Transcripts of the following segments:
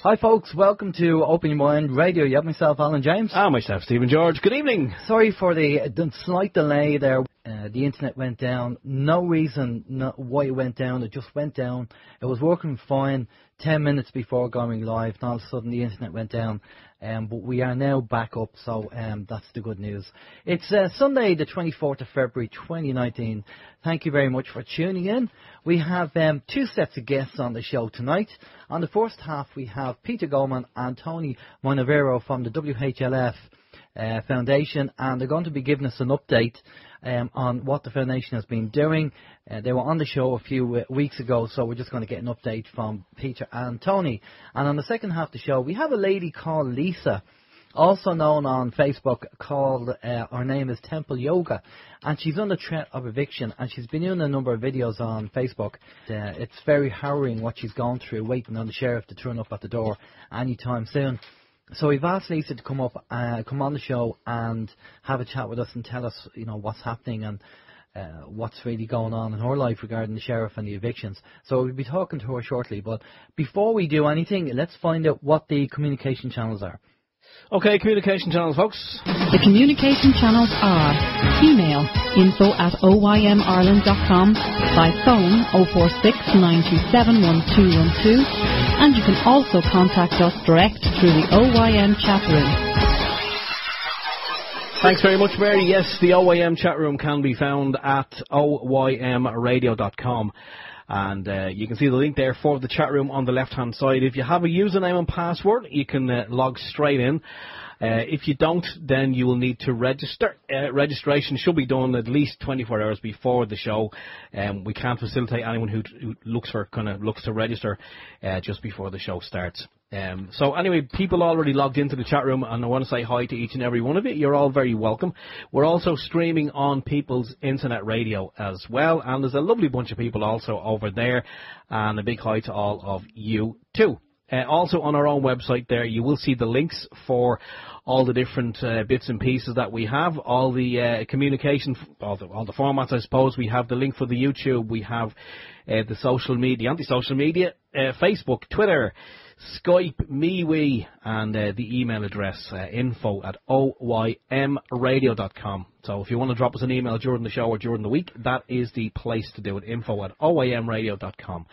Hi folks, welcome to Open Your Mind Radio. You have myself, Alan James. And myself, Stephen George. Good evening. Sorry for the slight delay there. The internet went down. No reason why it went down. It just went down. It was working fine 10 minutes before going live. And all of a sudden the internet went down. But we are now back up, so that's the good news. It's Sunday, the 24th of February 2019. Thank you very much for tuning in. We have two sets of guests on the show tonight. On the first half, we have Peter Goldmann and Tony Minervino from the WHLF Foundation, and they're going to be giving us an update on what the Foundation has been doing. They were on the show a few weeks ago, so we're just going to get an update from Peter and Tony. And on the second half of the show, we have a lady called Lisa, also known on Facebook, called, her name is Temple Yoga, and she's under threat of eviction, and she's been doing a number of videos on Facebook. It's very harrowing what she's gone through, waiting on the sheriff to turn up at the door anytime soon. So we've asked Lisa to come on the show and have a chat with us and tell us, what's happening and what's really going on in her life regarding the sheriff and the evictions. So we'll be talking to her shortly. But before we do anything, let's find out what the communication channels are. Okay, communication channels, folks. The communication channels are email info@oymireland.com, by phone 046 927 1212, and you can also contact us direct through the OYM chat room. Thanks very much, Mary. Yes, the OYM chat room can be found at oymradio.com. And you can see the link there for the chat room on the left-hand side. If you have a username and password, you can log straight in. If you don't, then you will need to register. Registration should be done at least 24 hours before the show. We can't facilitate anyone who looks to register just before the show starts. So anyway, people already logged into the chat room, and I want to say hi to each and every one of you. You're all very welcome. We're also streaming on People's Internet Radio as well, and there's a lovely bunch of people also over there, and a big hi to all of you too. Also on our own website there, you will see the links for all the different bits and pieces that we have, all the communication, all the formats, I suppose. We have the link for the YouTube, we have the social media, anti-social media, Facebook, Twitter, Skype, MeWe, and the email address, info@oymradio.com. So if you want to drop us an email during the show or during the week, that is the place to do it, info@oymradio.com.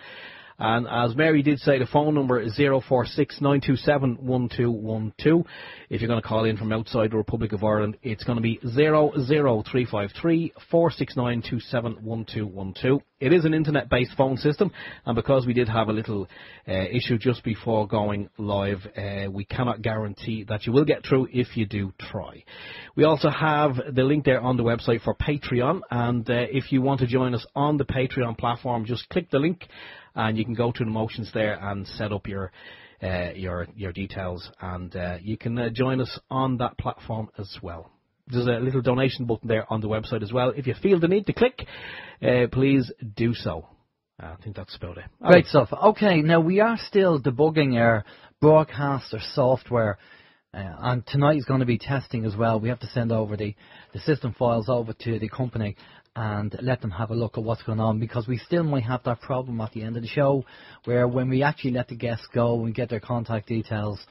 And as Mary did say, the phone number is 046 927 1212. If you're going to call in from outside the Republic of Ireland, it's going to be 00353 469 271212. It is an internet-based phone system, and because we did have a little issue just before going live, we cannot guarantee that you will get through if you do try. We also have the link there on the website for Patreon, and if you want to join us on the Patreon platform, just click the link, and you can go through the motions there and set up your details, and you can join us on that platform as well. There's a little donation button there on the website as well. If you feel the need to click, please do so. I think that's about it. Great stuff. Okay, now we are still debugging our broadcaster software, and tonight is going to be testing as well. We have to send over the system files over to the company and let them have a look at what's going on, because we still might have that problem at the end of the show where when we actually let the guests go and get their contact details,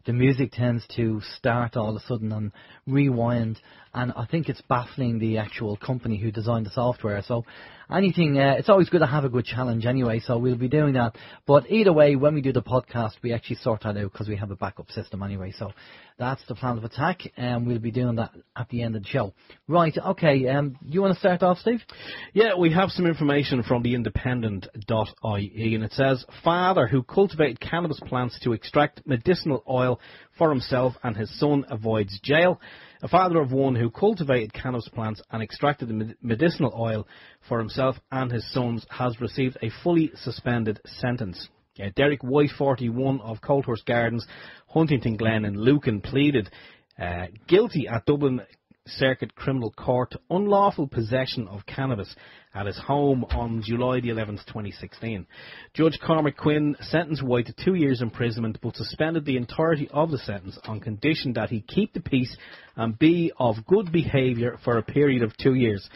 the music tends to start all of a sudden and rewind, and I think it's baffling the actual company who designed the software. So it's always good to have a good challenge anyway, so we'll be doing that. But either way, when we do the podcast, we actually sort that out because we have a backup system anyway. So that's the plan of attack, and we'll be doing that at the end of the show. Right, okay, you want to start off, Steve? Yeah, we have some information from the independent.ie, and it says, father who cultivated cannabis plants to extract medicinal oil for himself and his son avoids jail. A father of one who cultivated cannabis plants and extracted the medicinal oil for himself and his sons has received a fully suspended sentence. Derek White, 41, of Colthurst Gardens, Huntington Glen in Lucan, pleaded guilty at Dublin Circuit Criminal Court to unlawful possession of cannabis at his home on July the 11th, 2016. Judge Cormac Quinn sentenced White to 2 years imprisonment, but suspended the entirety of the sentence on condition that he keep the peace and be of good behaviour for a period of 2 years.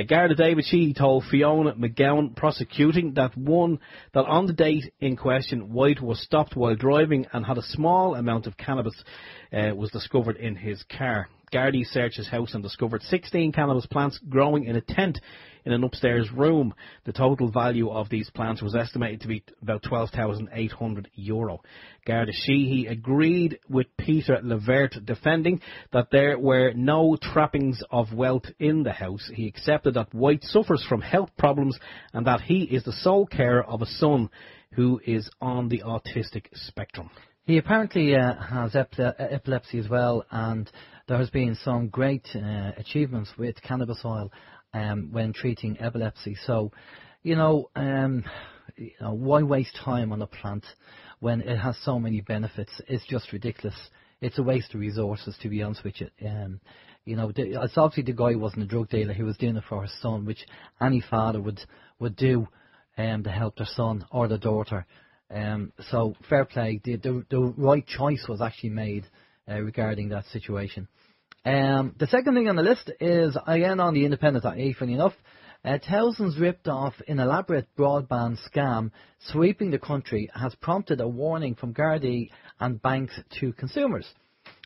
Garda David Sheehy told Fiona McGowan, prosecuting, that on the date in question, White was stopped while driving and had a small amount of cannabis was discovered in his car. Gardaí searched his house and discovered 16 cannabis plants growing in a tent in an upstairs room. The total value of these plants was estimated to be about €12,800. Garda Sheehy agreed with Peter Levert, defending that there were no trappings of wealth in the house. He accepted that White suffers from health problems and that he is the sole carer of a son who is on the autistic spectrum. He apparently has epilepsy as well, and there has been some great achievements with cannabis oil when treating epilepsy. So, why waste time on a plant when it has so many benefits? It's just ridiculous. It's a waste of resources, to be honest with you. It's obviously the guy wasn't a drug dealer. He was doing it for his son, which any father would do to help their son or their daughter. So fair play. The right choice was actually made regarding that situation. The second thing on the list is, again on the Independent.ie, funny enough, thousands ripped off in elaborate broadband scam sweeping the country has prompted a warning from Gardaí and banks to consumers.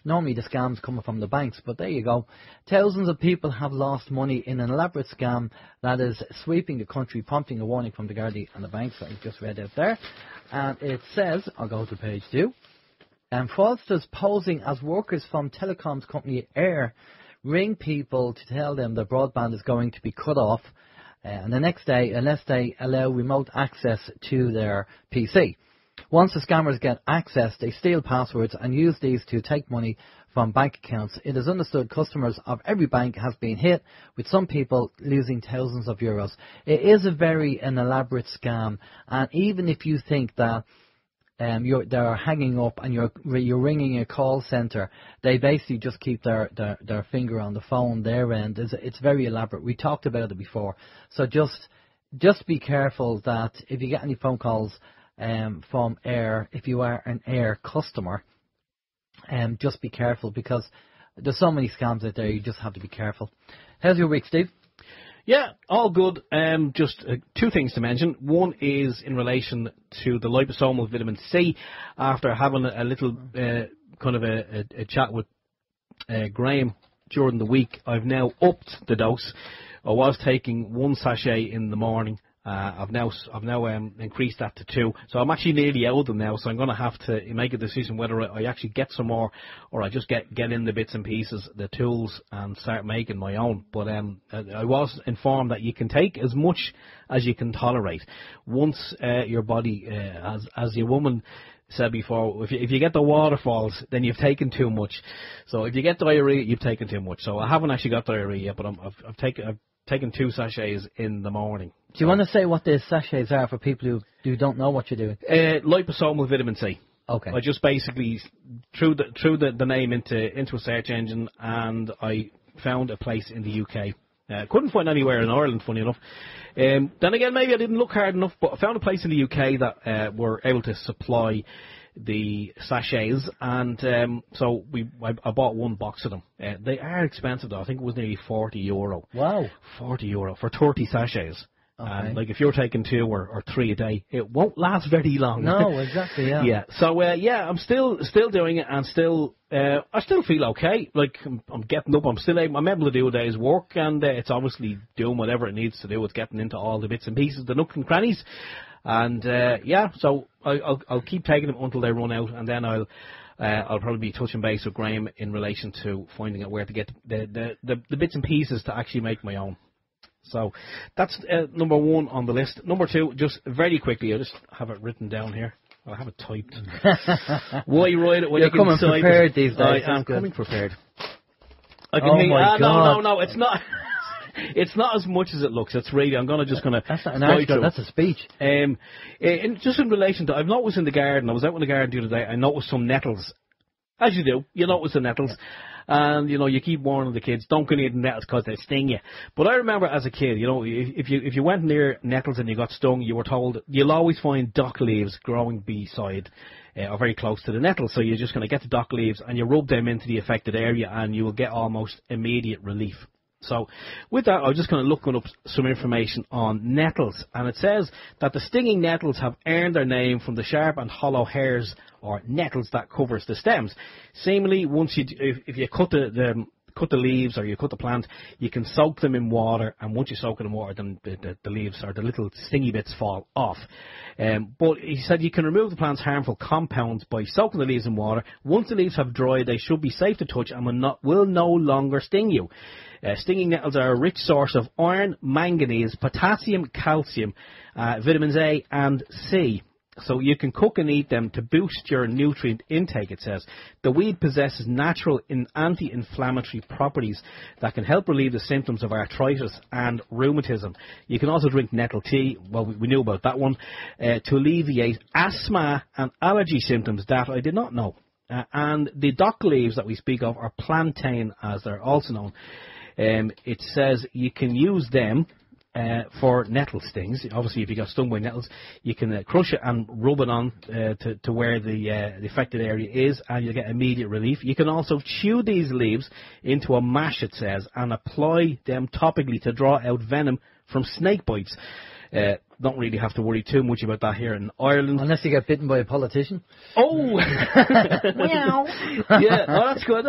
Normally the scam's coming from the banks, but there you go. Thousands of people have lost money in an elaborate scam that is sweeping the country, prompting a warning from the Gardaí and the banks that I just read out there. And it says, I'll go to page 2, fraudsters posing as workers from telecoms company Air ring people to tell them their broadband is going to be cut off, and the next day, unless they allow remote access to their PC. Once the scammers get access, they steal passwords and use these to take money from bank accounts. It is understood customers of every bank have been hit, with some people losing thousands of euros. It is an elaborate scam, and even if you think that they're hanging up and you're ringing a call centre, they basically just keep their finger on the phone. Their end, it's very elaborate. We talked about it before, so just be careful that if you get any phone calls from Air, if you are an Air customer, just be careful, because there's so many scams out there. You just have to be careful. How's your week, Steve? Yeah, all good. Just two things to mention. One is in relation to the liposomal vitamin C. After having a little kind of a chat with Graham during the week, I've now upped the dose. I was taking 1 sachet in the morning. I've now increased that to 2, so I'm actually nearly out of them now. So I'm going to have to make a decision whether I actually get some more, or I just get in the bits and pieces, the tools, and start making my own. But I was informed that you can take as much as you can tolerate. Once your body, as your woman said before, if you get the waterfalls, then you've taken too much. So if you get diarrhea, you've taken too much. So I haven't actually got diarrhea yet, but I've taken 2 sachets in the morning. Do you want to say what the sachets are for people who don't know what you're doing? Liposomal vitamin C. Okay. I just basically threw the name into a search engine, and I found a place in the UK. Couldn't find anywhere in Ireland, funny enough. Then again, maybe I didn't look hard enough, but I found a place in the UK that were able to supply the sachets, and so I bought 1 box of them. They are expensive though. I think it was nearly €40. Wow. €40 for 30 sachets. Okay. And if you're taking 2 or 3 a day, it won't last very long. No, exactly. Yeah. Yeah. So I'm still doing it, and I still feel okay. Like I'm getting up. I'm able to do a day's work, and it's obviously doing whatever it needs to do. It's getting into all the bits and pieces, the nooks and crannies, and so I'll keep taking them until they run out, and then I'll probably be touching base with Graham in relation to finding out where to get the bits and pieces to actually make my own. So that's number 1 on the list. Number 2, just very quickly, I just have it written down here. I have it typed. Why write it when you're coming prepared these days? I am coming prepared. I can think, my God. No, it's not. It's not as much as it looks. It's really, I'm going to just kind of... That's not an article, that's a speech. Just in relation to, I've noticed in the garden, I was out in the garden the other day, I noticed some nettles. As you do, you notice the nettles. And, you keep warning the kids, don't go near the nettles because they sting you. But I remember as a kid, if you went near nettles and you got stung, you were told you'll always find dock leaves growing beside or very close to the nettles. So you're just going to get the dock leaves and you rub them into the affected area and you will get almost immediate relief. So with that, I'm just going to look up some information on nettles. And it says that the stinging nettles have earned their name from the sharp and hollow hairs or nettles that covers the stems. Seemingly, once you, if you cut the leaves or you cut the plant, you can soak them in water, and once you soak it in water, then the leaves or the little stingy bits fall off. But he said you can remove the plant's harmful compounds by soaking the leaves in water. Once the leaves have dried, they should be safe to touch and will no longer sting you. Stinging nettles are a rich source of iron, manganese, potassium, calcium, vitamins A and C. So you can cook and eat them to boost your nutrient intake, it says. The weed possesses natural anti-inflammatory properties that can help relieve the symptoms of arthritis and rheumatism. You can also drink nettle tea, well, we knew about that one, to alleviate asthma and allergy symptoms that I did not know. And the dock leaves that we speak of are plantain, as they're also known. It says you can use them for nettle stings. Obviously, if you got stung by nettles, you can crush it and rub it on to where the affected area is, and you'll get immediate relief. You can also chew these leaves into a mash, it says, and apply them topically to draw out venom from snake bites. Don't really have to worry too much about that here in Ireland. Unless you get bitten by a politician. Oh! Meow. Yeah, oh, that's good.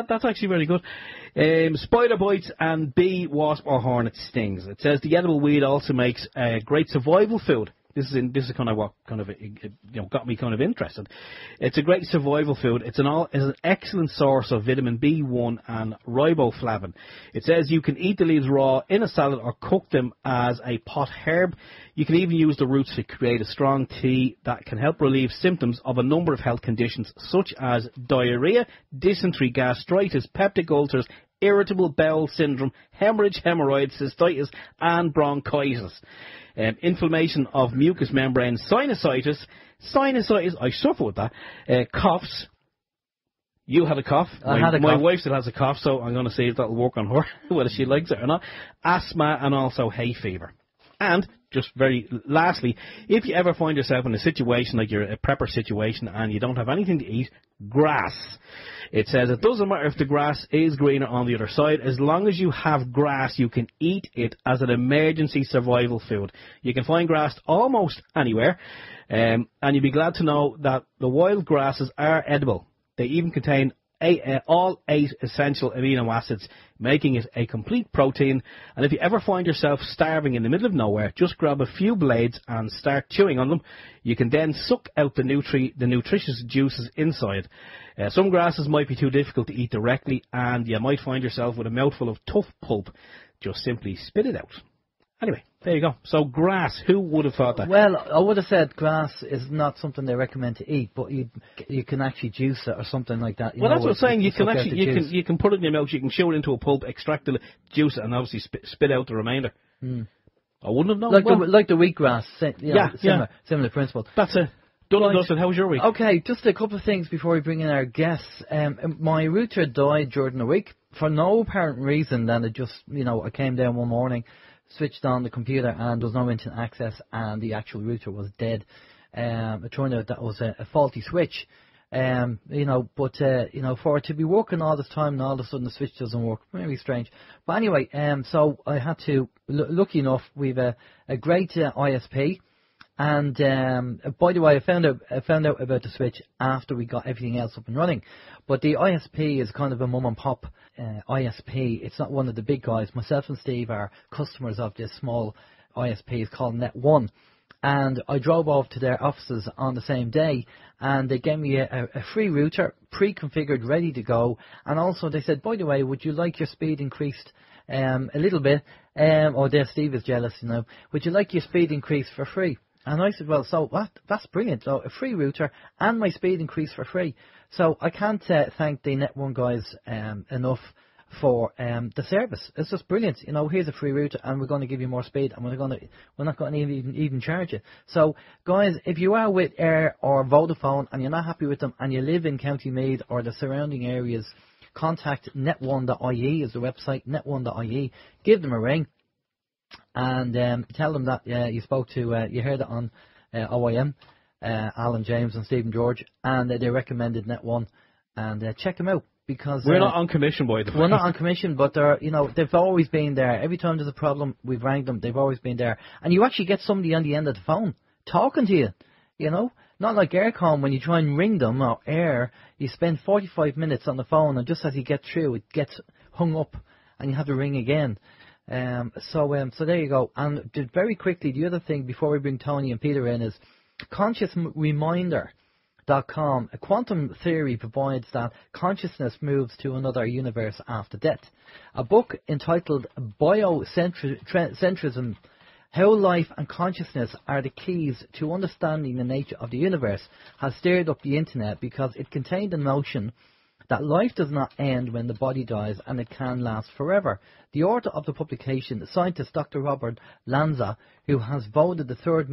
That's actually very good. Spider bites and bee, wasp or hornet stings. It says the edible weed also makes a great survival food. This is kind of what got me kind of interested. It's a great survival food. It's an excellent source of vitamin B1 and riboflavin. It says you can eat the leaves raw in a salad or cook them as a pot herb. You can even use the roots to create a strong tea that can help relieve symptoms of a number of health conditions such as diarrhea, dysentery, gastritis, peptic ulcers, irritable bowel syndrome, hemorrhage, hemorrhoids, cystitis and bronchitis. Inflammation of mucous membranes, sinusitis, I suffer with that, coughs. You had a cough. My wife still has a cough, so I'm going to see if that'll work on her, whether she likes it or not. Asthma and also hay fever. And just very lastly, if you ever find yourself in a situation like you're a prepper situation and you don't have anything to eat, grass. It says it doesn't matter if the grass is greener on the other side. As long as you have grass, you can eat it as an emergency survival food. You can find grass almost anywhere, and you'll be glad to know that the wild grasses are edible. They even contain all 8 essential amino acids, making it a complete protein. And if you ever find yourself starving in the middle of nowhere, just grab a few blades and start chewing on them. You can then suck out the nutritious juices inside. Some grasses might be too difficult to eat directly, and you might find yourself with a mouthful of tough pulp. Just simply spit it out. Anyway, there you go. So grass, who would have thought that? Well, I would have said grass is not something they recommend to eat, but you can actually juice it or something like that. Well, that's what I'm saying. You can actually you can put it in your mouth. You can chew it into a pulp, extract the juice, and obviously spit out the remainder. I wouldn't have known. Like the wheatgrass. Similar principle. That's it. Done and dusted. How was your week? Okay, just a couple of things before we bring in our guests. My router died during the week for no apparent reason. Then it just, I came down one morning, switched on the computer, and there was no internet access, and the actual router was dead. It turned out that was a faulty switch. For it to be working all this time and all of a sudden the switch doesn't work, very strange. But anyway, so I had to, lucky enough, we've a great ISP. And by the way, I found out about the switch after we got everything else up and running. But the ISP is kind of a mum and pop ISP. It's not one of the big guys. Myself and Steve are customers of this small ISP. It's called Net1. And I drove off to their offices on the same day, and they gave me a free router, pre-configured, ready to go. And also they said, by the way, would you like your speed increased a little bit? There Steve is jealous, Would you like your speed increased for free? And I said, well, so what? That's brilliant. So a free router and my speed increase for free. So I can't thank the Net1 guys enough for the service. It's just brilliant. Here's a free router and we're going to give you more speed, and we're not going to even charge you. So guys, if you are with Air or Vodafone and you're not happy with them and you live in County Meath or the surrounding areas, contact net1.ie is the website, net1.ie. Give them a ring. And tell them that you spoke to, you heard it on OYM, Alan James and Stephen George, and they recommended Net1, and check them out. because we're not on commission, by the way. We're not on commission, but they've always been there. Every time there's a problem, we've rang them. They've always been there, and you actually get somebody on the end of the phone talking to you. Not like Aircom when you try and ring them or Air, you spend 45 minutes on the phone, and just as you get through, it gets hung up, and you have to ring again. So there you go. And very quickly, the other thing before we bring Tony and Peter in is consciousreminder.com. A quantum theory provides that consciousness moves to another universe after death. A book entitled Biocentrism, How Life and Consciousness Are the Keys to Understanding the Nature of the Universe, has stirred up the internet because it contained a notion that life does not end when the body dies and it can last forever. The author of the publication, the scientist Dr. Robert Lanza, who was voted the third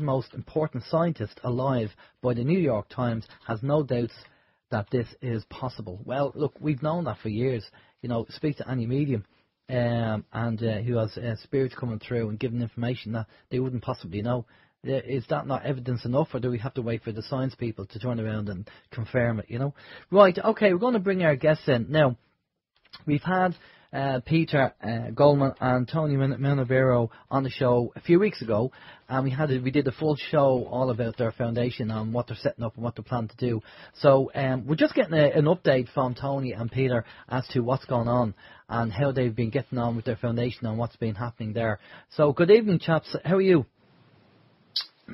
most important scientist alive by the New York Times, has no doubts that this is possible. Well, look, we've known that for years. Speak to any medium and who has spirits coming through and giving information that they wouldn't possibly know. Is that not evidence enough, or do we have to wait for the science people to turn around and confirm it, Right, okay, we're going to bring our guests in. Now, we've had Peter Goldmann and Tony Minervino on the show a few weeks ago, and we did a full show all about their foundation and what they're setting up and what they plan to do. So we're just getting an update from Tony and Peter as to what's going on and how they've been getting on with their foundation and what's been happening there. So good evening, chaps. How are you?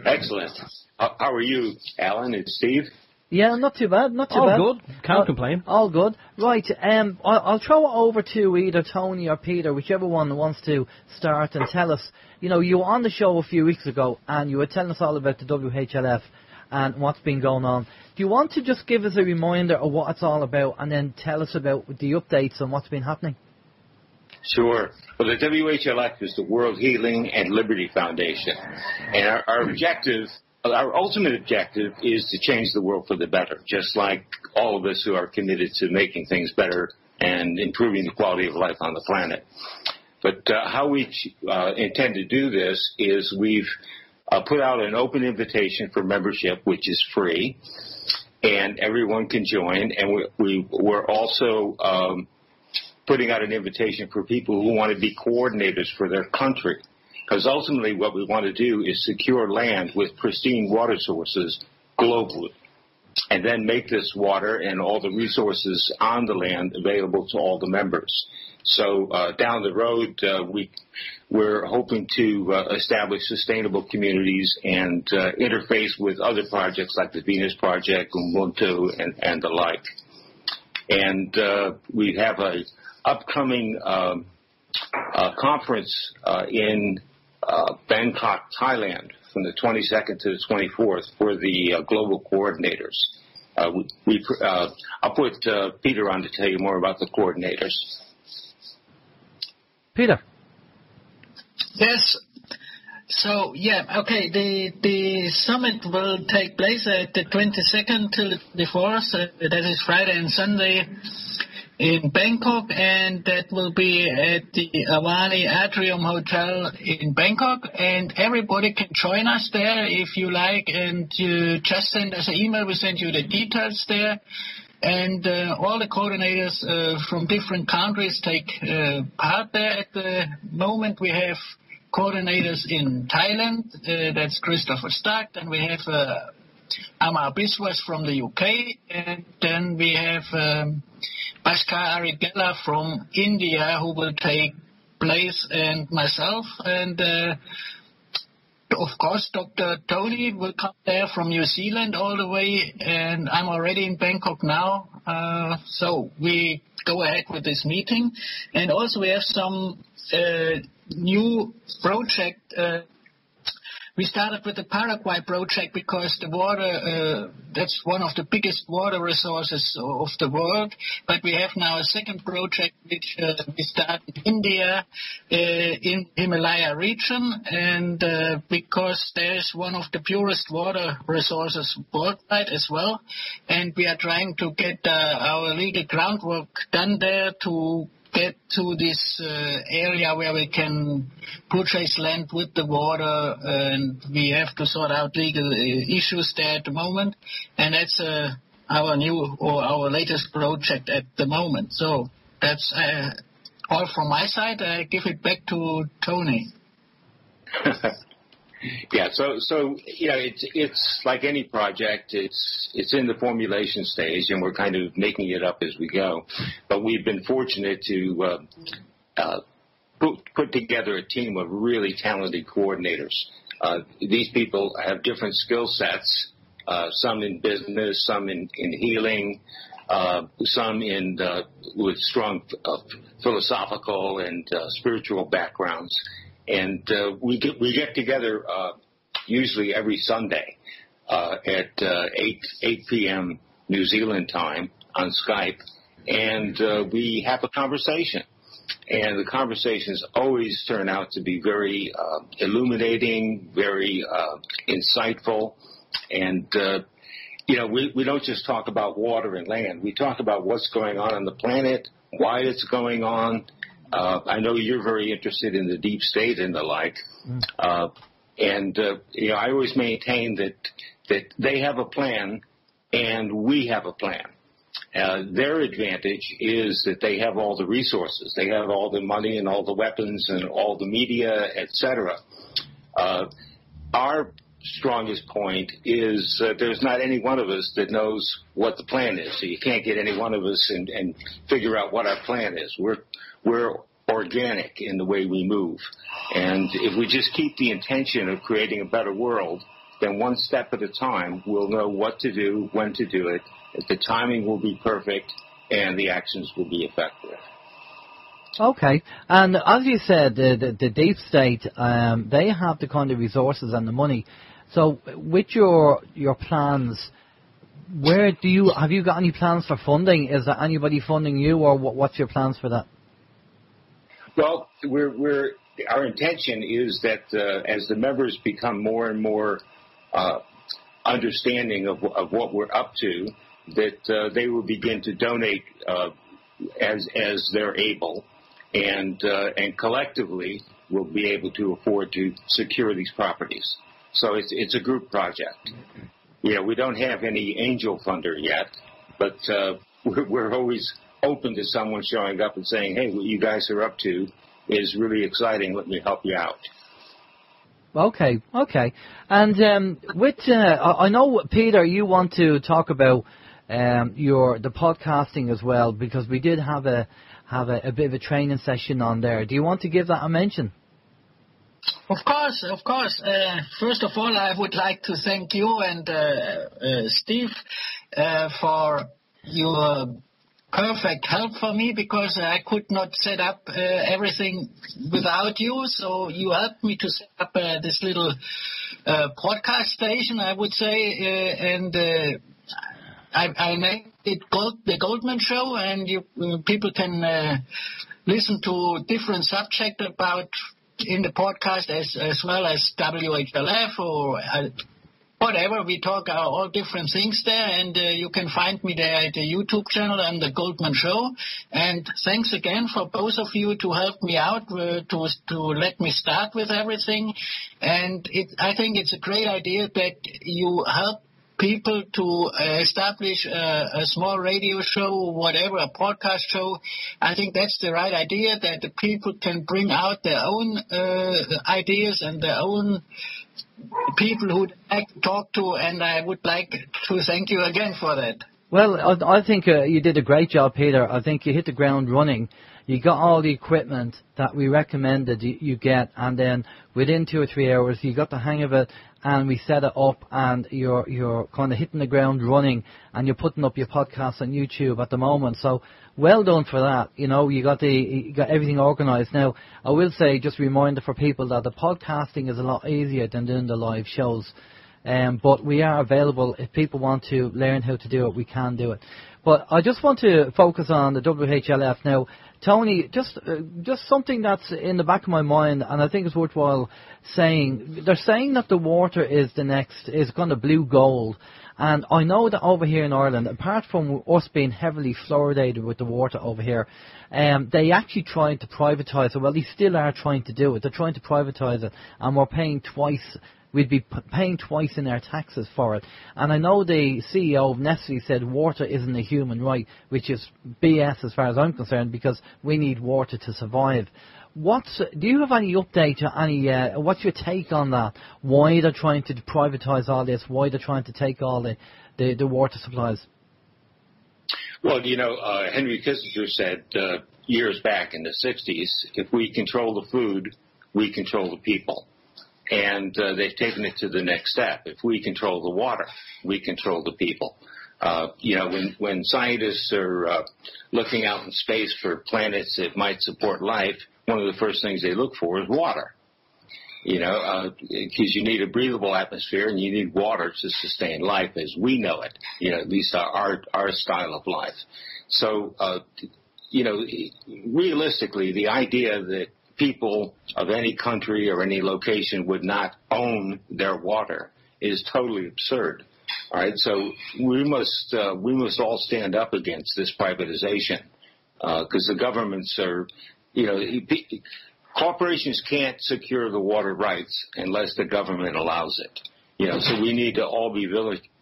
Excellent. How are you, Alan and Steve? Yeah, not too bad. All good. Can't complain. All good. Right. I'll throw it over to either Tony or Peter, whichever one wants to start and tell us. You were on the show a few weeks ago, and you were telling us all about the WHLF and what's been going on. Do you want to just give us a reminder of what it's all about, and then tell us about the updates and what's been happening? Sure. Well, the WHLF is the World Healing and Liberty Foundation. And our ultimate objective is to change the world for the better, just like all of us who are committed to making things better and improving the quality of life on the planet. But how we intend to do this is we've put out an open invitation for membership, which is free, and everyone can join. And we're also putting out an invitation for people who want to be coordinators for their country. Because ultimately what we want to do is secure land with pristine water sources globally, and then make this water and all the resources on the land available to all the members. So down the road, we're hoping to establish sustainable communities and interface with other projects like the Venus Project, Ubuntu, and the like. And we have a upcoming conference in Bangkok, Thailand, from the 22nd to the 24th for the global coordinators. I'll put Peter on to tell you more about the coordinators. Peter. Yes. So, okay, the summit will take place at the 22nd till the 4th, that is Friday and Sunday, in Bangkok, and that will be at the Avani Atrium Hotel in Bangkok, and everybody can join us there if you like, and you just send us an email, we send you the details there, and all the coordinators from different countries take part there. At the moment we have coordinators in Thailand, that's Christopher Stark, and we have Amar Biswas from the UK, and then we have Bhaskar Arigella from India, who will take place, and myself, and of course Dr. Tony will come there from New Zealand all the way, and I'm already in Bangkok now, so we go ahead with this meeting. And also we have some new project. We started with the Paraguay project because the water, that's one of the biggest water resources of the world. But we have now a second project which we started in India, in Himalaya region, and because there's one of the purest water resources worldwide as well. And we are trying to get our legal groundwork done there to get to this area where we can purchase land with the water, and we have to sort out legal issues there at the moment. And that's our latest project at the moment. So that's all from my side. I give it back to Tony. Yeah, so it's like any project. It's in the formulation stage, and we're kind of making it up as we go. But we've been fortunate to put together a team of really talented coordinators. These people have different skill sets. Some in business, some in healing, some with strong philosophical and spiritual backgrounds. And we get together usually every Sunday at 8 p.m. New Zealand time on Skype, and we have a conversation. And the conversations always turn out to be very illuminating, very insightful. And, we don't just talk about water and land. We talk about what's going on the planet, why it's going on. I know you're very interested in the deep state and the like. I always maintain that they have a plan and we have a plan. Their advantage is that they have all the resources. They have all the money and all the weapons and all the media, etc. Our strongest point is there's not any one of us that knows what the plan is. So you can't get any one of us and figure out what our plan is. We're organic in the way we move. And if we just keep the intention of creating a better world, then one step at a time, we'll know what to do, when to do it. The timing will be perfect, and the actions will be effective. Okay, and as you said, the deep state, they have the kind of resources and the money. So, with your plans, have you got any plans for funding? Is there anybody funding you, or what's your plans for that? Well, our intention is that as the members become more and more understanding of what we're up to, that they will begin to donate as they're able, and collectively will be able to afford to secure these properties. So it's a group project. We don't have any angel funder yet, but we're always open to someone showing up and saying, hey, what you guys are up to is really exciting. Let me help you out. Okay. And I know, Peter, you want to talk about the podcasting as well, because we did have a bit of a training session on there. Do you want to give that a mention? Of course. First of all, I would like to thank you and Steve for your perfect help for me, because I could not set up everything without you. So you helped me to set up this little podcast station, I would say, and I made it the Goldmann Show, and people can listen to different subjects about in the podcast as well as WHLF or whatever. We talk all different things there, and you can find me there at the YouTube channel and the Goldmann Show. And thanks again for both of you to help me out, to let me start with everything. And I think it's a great idea that you help people to establish a small radio show, whatever, a podcast show. I think that's the right idea, that the people can bring out their own ideas and their own people who like to talk to, and I would like to thank you again for that. Well, I think you did a great job, Peter. I think you hit the ground running. You got all the equipment that we recommended you get, and then within 2 or 3 hours you got the hang of it, and we set it up, and you're kind of hitting the ground running, and you're putting up your podcast on YouTube at the moment. So well done for that. You got everything organised. Now, I will say, just a reminder for people, that the podcasting is a lot easier than doing the live shows. But we are available. If people want to learn how to do it, we can do it. But I just want to focus on the WHLF now. Tony, just something that's in the back of my mind, and I think it's worthwhile saying. They're saying that the water is kind of blue gold. And I know that over here in Ireland, apart from us being heavily fluoridated with the water over here, they actually tried to privatise it. Well, they still are trying to do it. They're trying to privatise it, and we're paying twice we'd be paying twice in our taxes for it. And I know the CEO of Nestle said water isn't a human right, which is BS as far as I'm concerned, because we need water to survive. Do you have any update or what's your take on that? Why they're trying to privatise all this? Why they're trying to take all the water supplies? Well, Henry Kissinger said years back in the 60s, if we control the food, we control the people. And they've taken it to the next step. If we control the water, we control the people. When scientists are looking out in space for planets that might support life, one of the first things they look for is water. Because you need a breathable atmosphere and you need water to sustain life as we know it, at least our style of life. So, realistically, the idea that people of any country or any location would not own their water is totally absurd. All right, so we must all stand up against this privatization because the governments are, corporations can't secure the water rights unless the government allows it. So we need to all be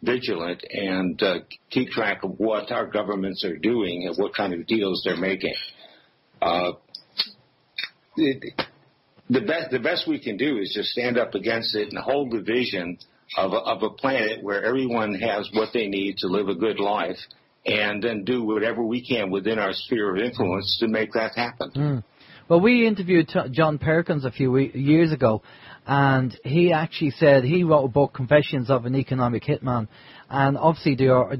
vigilant and keep track of what our governments are doing and what kind of deals they're making. The best we can do is just stand up against it and hold the vision of a planet where everyone has what they need to live a good life, and then do whatever we can within our sphere of influence to make that happen. Well, we interviewed John Perkins a few years ago, and he actually said he wrote a book, Confessions of an Economic Hitman, and obviously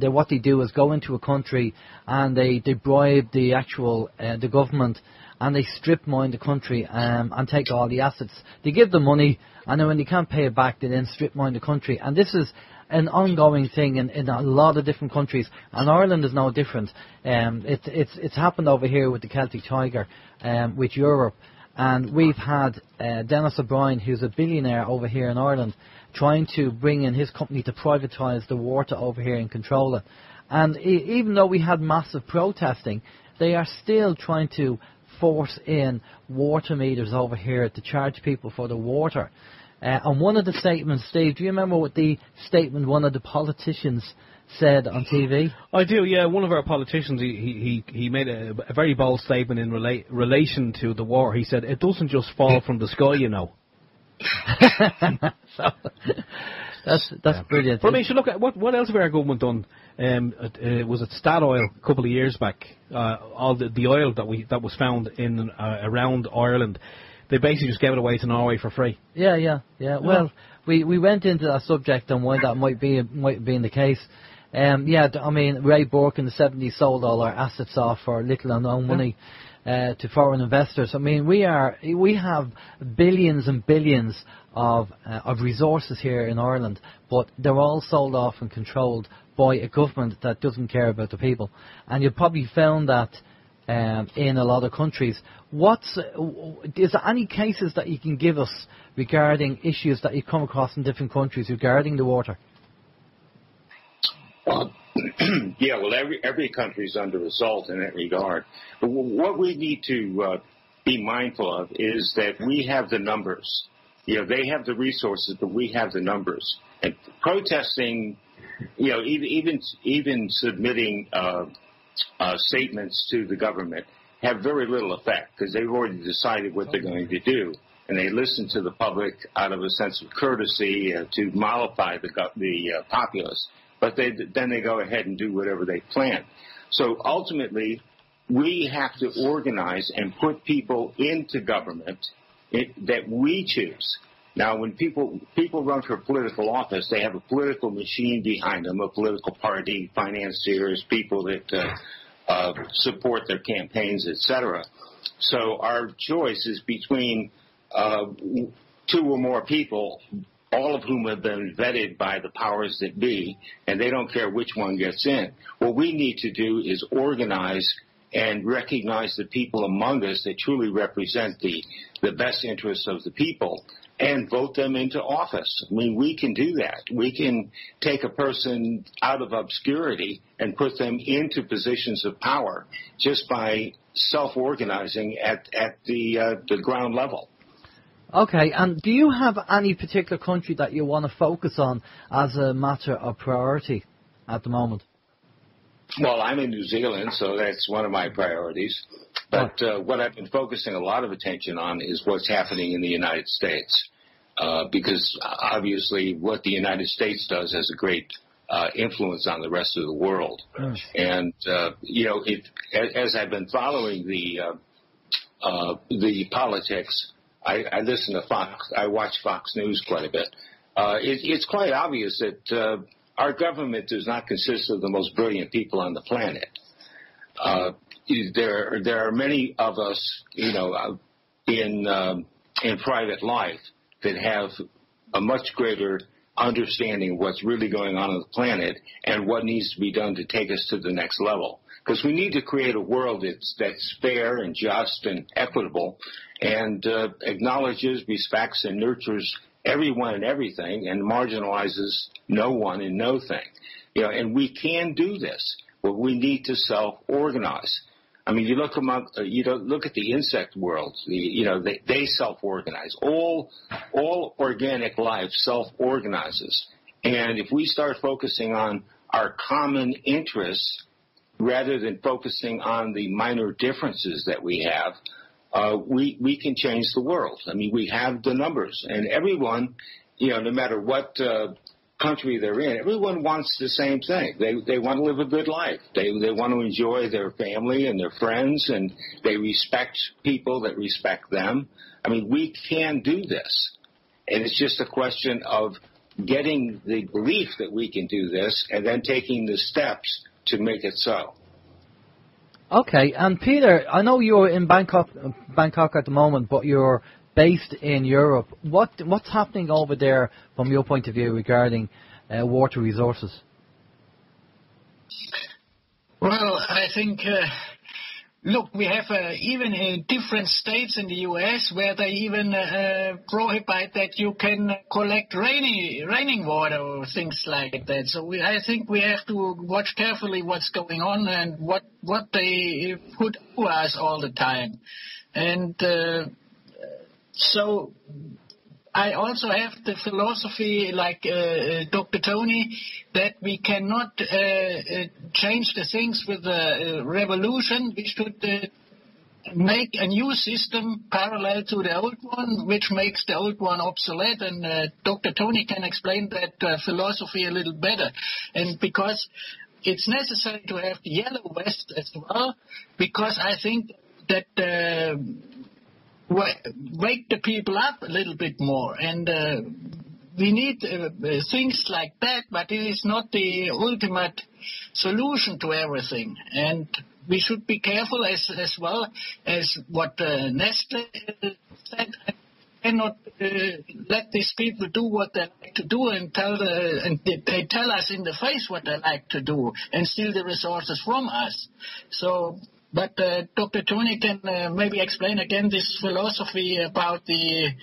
what they do is go into a country and they bribe the actual the government, and they strip mine the country and take all the assets. They give them money, and then when they can't pay it back, they then strip mine the country. And this is an ongoing thing in a lot of different countries, and Ireland is no different. It's happened over here with the Celtic Tiger, with Europe, and we've had Dennis O'Brien, who's a billionaire over here in Ireland, trying to bring in his company to privatise the water over here and control it. And even though we had massive protesting, they are still trying to force in water meters over here to charge people for the water. And one of the statements, Steve, do you remember what the statement one of the politicians said on TV? I do, yeah. One of our politicians, he made a very bold statement in relation to the war. He said, it doesn't just fall from the sky, So, that's brilliant. But I mean, you should look at what else have our government done? Was it Statoil a couple of years back? All the oil that was found in around Ireland, they basically just gave it away to Norway for free. Yeah. Well, we went into that subject and why that might be the case. I mean, Ray Burke in the 70s sold all our assets off for little or no money to foreign investors. I mean, we have billions and billions of resources here in Ireland, but they're all sold off and controlled by a government that doesn't care about the people. And you've probably found that in a lot of countries. Is there any cases that you can give us regarding issues that you come across in different countries regarding the water? Yeah, well, every country is under assault in that regard. But what we need to be mindful of is that we have the numbers. They have the resources, but we have the numbers. And protesting, even submitting statements to the government have very little effect because they've already decided what they're going to do, and they listen to the public out of a sense of courtesy to mollify the populace. But then they go ahead and do whatever they plan. So ultimately, we have to organize and put people into government that we choose. Now, when people run for political office, they have a political machine behind them, a political party, financiers, people that support their campaigns, etc. So our choice is between two or more people, all of whom have been vetted by the powers that be, and they don't care which one gets in. What we need to do is organize and recognize the people among us that truly represent the best interests of the people and vote them into office. I mean, we can do that. We can take a person out of obscurity and put them into positions of power just by self-organizing at the ground level. Okay, and do you have any particular country that you want to focus on as a matter of priority at the moment? Well, I'm in New Zealand, so that's one of my priorities. But what I've been focusing a lot of attention on is what's happening in the United States, because obviously what the United States does has a great influence on the rest of the world. And, as I've been following the politics, I listen to Fox. I watch Fox News quite a bit. It's quite obvious that our government does not consist of the most brilliant people on the planet. There are many of us, in private life that have a much greater understanding of what's really going on the planet and what needs to be done to take us to the next level. Because we need to create a world that's fair and just and equitable and acknowledges, respects, and nurtures everyone and everything and marginalizes no one and no thing. And we can do this, but we need to self-organize. I mean, you look at the insect world. They self-organize. All organic life self-organizes. And if we start focusing on our common interests rather than focusing on the minor differences that we have, we can change the world. I mean, we have the numbers, and everyone, no matter what country they're in, everyone wants the same thing. They want to live a good life. They want to enjoy their family and their friends, and they respect people that respect them. I mean, we can do this, and it's just a question of getting the belief that we can do this and then taking the steps to make it so. Okay, and Peter, I know you're in Bangkok at the moment, but you're based in Europe. What's happening over there from your point of view regarding water resources? Well, I think, look, we have even different states in the U.S. where they even prohibit that you can collect raining water or things like that. So I think we have to watch carefully what's going on and what they put to us all the time. And so I also have the philosophy, like Dr. Tony, that we cannot change the things with a revolution. We should make a new system parallel to the old one, which makes the old one obsolete. And Dr. Tony can explain that philosophy a little better. And because it's necessary to have the yellow vest as well, because I think that wake the people up a little bit more, and we need things like that, but it is not the ultimate solution to everything. And we should be careful as well as what Nestle said. Cannot let these people do what they like to do and they tell us in the face what they like to do and steal the resources from us. So. But Dr. Tony can maybe explain again this philosophy about the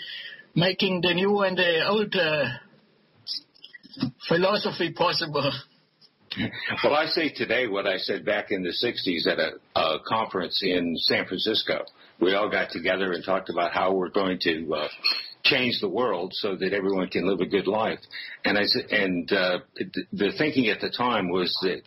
making the new and the old philosophy possible. Well, I say today what I said back in the 60s at a conference in San Francisco. We all got together and talked about how we're going to change the world so that everyone can live a good life. And I said, the thinking at the time was that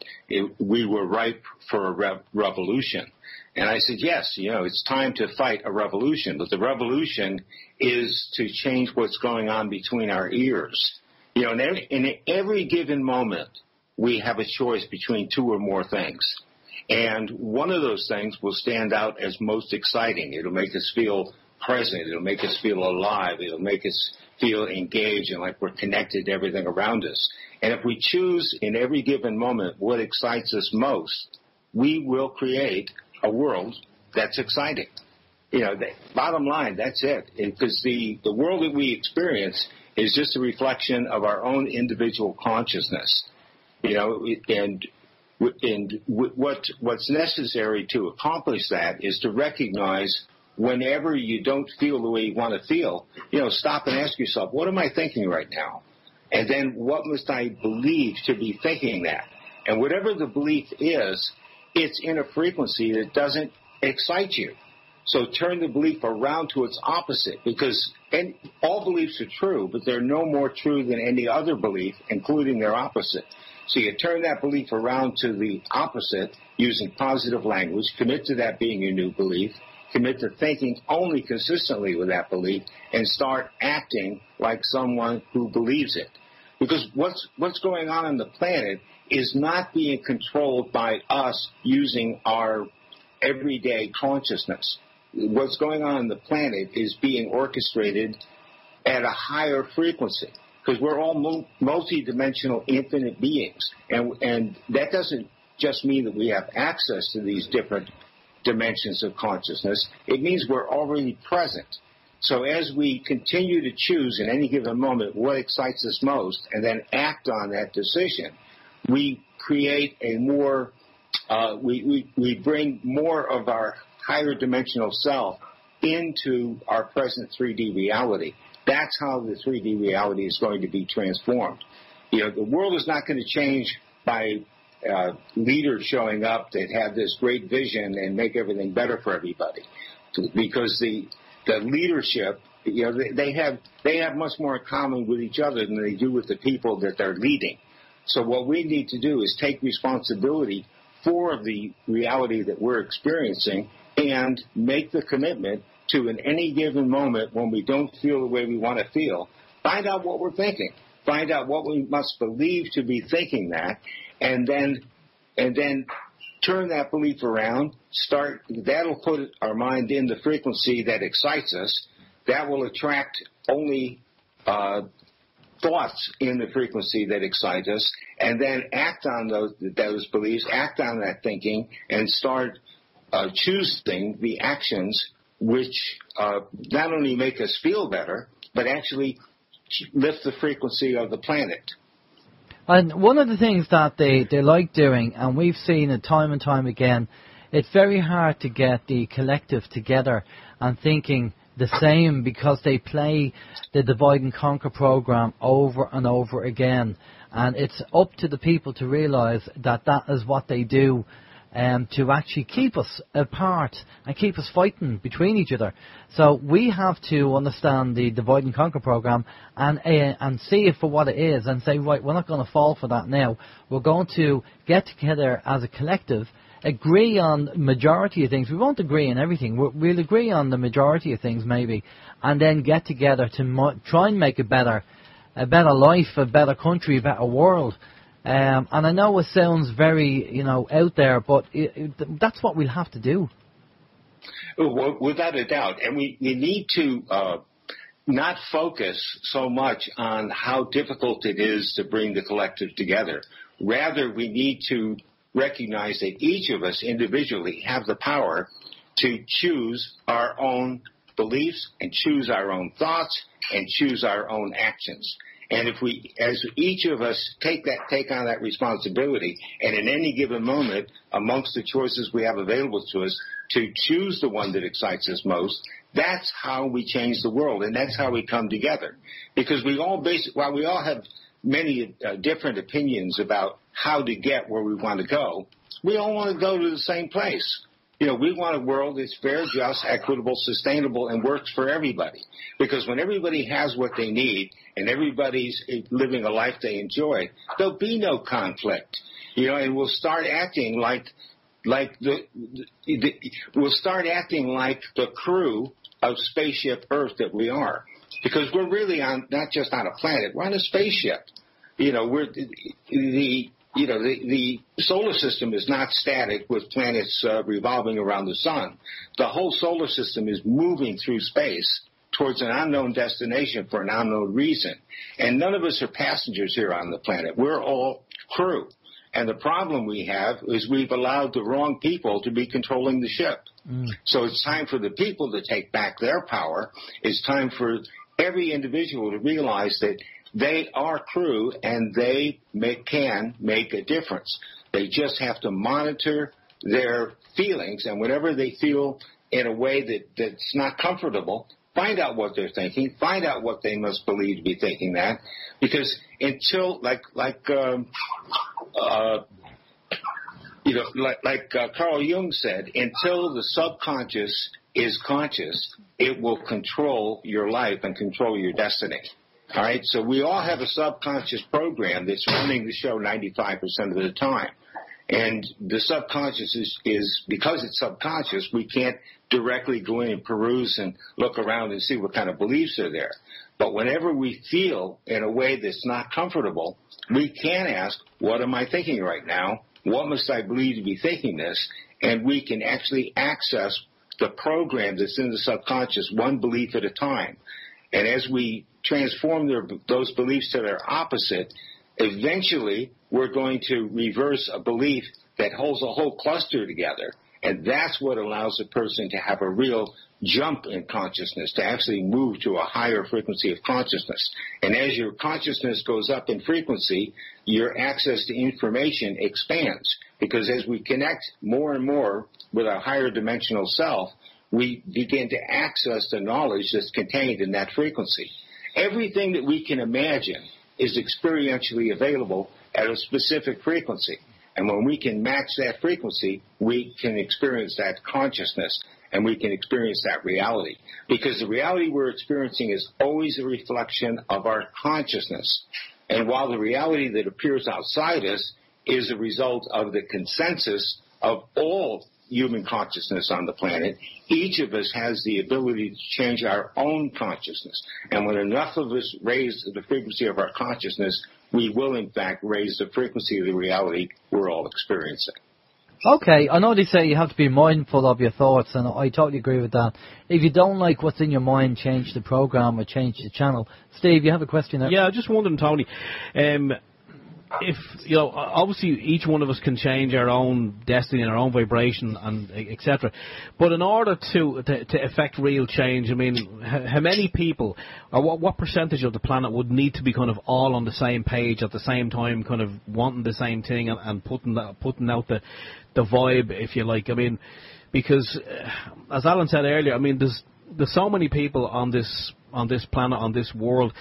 we were ripe for a revolution. And I said, yes, it's time to fight a revolution, but the revolution is to change what's going on between our ears. In every given moment, we have a choice between two or more things. And one of those things will stand out as most exciting. It'll make us feel present. It'll make us feel alive. It'll make us feel engaged and like we're connected to everything around us. And if we choose in every given moment what excites us most, we will create a world that's exciting. The bottom line, that's it. Because the world that we experience is just a reflection of our own individual consciousness. And what's necessary to accomplish that is to recognize whenever you don't feel the way you want to feel, stop and ask yourself, what am I thinking right now? And then what must I believe to be thinking that? And whatever the belief is, it's in a frequency that doesn't excite you. So turn the belief around to its opposite, because all beliefs are true, but they're no more true than any other belief, including their opposite. So you turn that belief around to the opposite using positive language, commit to that being your new belief, commit to thinking only consistently with that belief, and start acting like someone who believes it. Because what's going on the planet is not being controlled by us using our everyday consciousness. What's going on the planet is being orchestrated at a higher frequency, because we're all multi-dimensional infinite beings. And that doesn't just mean that we have access to these different dimensions of consciousness. It means we're already present. So as we continue to choose in any given moment what excites us most and then act on that decision, we create a more, we bring more of our higher dimensional self into our present 3D reality. That's how the 3D reality is going to be transformed. The world is not going to change by leaders showing up that have this great vision and make everything better for everybody, because the leadership, they have much more in common with each other than they do with the people that they're leading. So what we need to do is take responsibility for the reality that we're experiencing and make the commitment to, in any given moment when we don't feel the way we want to feel, find out what we're thinking, find out what we must believe to be thinking that, and then turn that belief around. That'll put our mind in the frequency that excites us. That will attract only thoughts in the frequency that excite us, and then act on those beliefs, act on that thinking, and start choosing the actions which not only make us feel better, but actually lift the frequency of the planet. And one of the things that they like doing, and we've seen it time and time again, it's very hard to get the collective together and thinking the same, because they play the divide and conquer program over and over again. And it's up to the people to realize that is what they do to actually keep us apart and keep us fighting between each other. So we have to understand the divide and conquer program and see it for what it is and say, right, we're not going to fall for that now. We're going to get together as a collective, agree on majority of things. We won't agree on everything. We'll agree on the majority of things maybe, and then get together to try and make a better life, a better country, a better world. And I know it sounds very, out there, but that's what we'll have to do. Without a doubt. And we need to not focus so much on how difficult it is to bring the collective together. Rather, we need to recognize that each of us individually have the power to choose our own beliefs and choose our own thoughts and choose our own actions. And if we, as each of us take on that responsibility, and in any given moment, amongst the choices we have available to us, to choose the one that excites us most, that's how we change the world, and that's how we come together. Because while we all have many different opinions about how to get where we want to go, we all want to go to the same place. We want a world that's fair, just, equitable, sustainable, and works for everybody. Because when everybody has what they need and everybody's living a life they enjoy, there'll be no conflict. And we'll start acting like the crew of Spaceship Earth that we are. Because we're really not just on a planet, we're on a spaceship. The solar system is not static with planets revolving around the sun. The whole solar system is moving through space towards an unknown destination for an unknown reason. And none of us are passengers here on the planet. We're all crew. And the problem we have is we've allowed the wrong people to be controlling the ship. So it's time for the people to take back their power. It's time for every individual to realize that they are crew, and they can make a difference. They just have to monitor their feelings, and whenever they feel in a way that's not comfortable, find out what they're thinking, find out what they must believe to be thinking that, because until, Carl Jung said, until the subconscious is conscious, it will control your life and control your destiny. All right? So we all have a subconscious program that's running the show 95% of the time. And the subconscious is because it's subconscious, we can't directly go in and peruse and look around and see what kind of beliefs are there. But whenever we feel in a way that's not comfortable, we can ask, what am I thinking right now? What must I believe to be thinking this? And we can actually access the program that's in the subconscious one belief at a time. And as we transform those beliefs to their opposite, eventually we're going to reverse a belief that holds a whole cluster together. And that's what allows a person to have a real jump in consciousness, to actually move to a higher frequency of consciousness. And as your consciousness goes up in frequency, your access to information expands. Because as we connect more and more with our higher dimensional self, we begin to access the knowledge that's contained in that frequency. Everything that we can imagine is experientially available at a specific frequency. And when we can match that frequency, we can experience that consciousness and we can experience that reality. Because the reality we're experiencing is always a reflection of our consciousness. And while the reality that appears outside us is a result of the consensus of all human consciousness on the planet, each of us has the ability to change our own consciousness. And when enough of us raise the frequency of our consciousness, we will, in fact, raise the frequency of the reality we're all experiencing. Okay, I know they say you have to be mindful of your thoughts, and I totally agree with that. If you don't like what's in your mind, change the program or change the channel. Steve, you have a question there? Yeah, I just wondering, Tony, if, you know, obviously each one of us can change our own destiny and our own vibration and etc. But in order to affect real change, I mean, how many people, or what percentage of the planet would need to be kind of all on the same page at the same time, kind of wanting the same thing and putting out the vibe, if you like? I mean, because as Alan said earlier, I mean, there's so many people on this planet, on this world,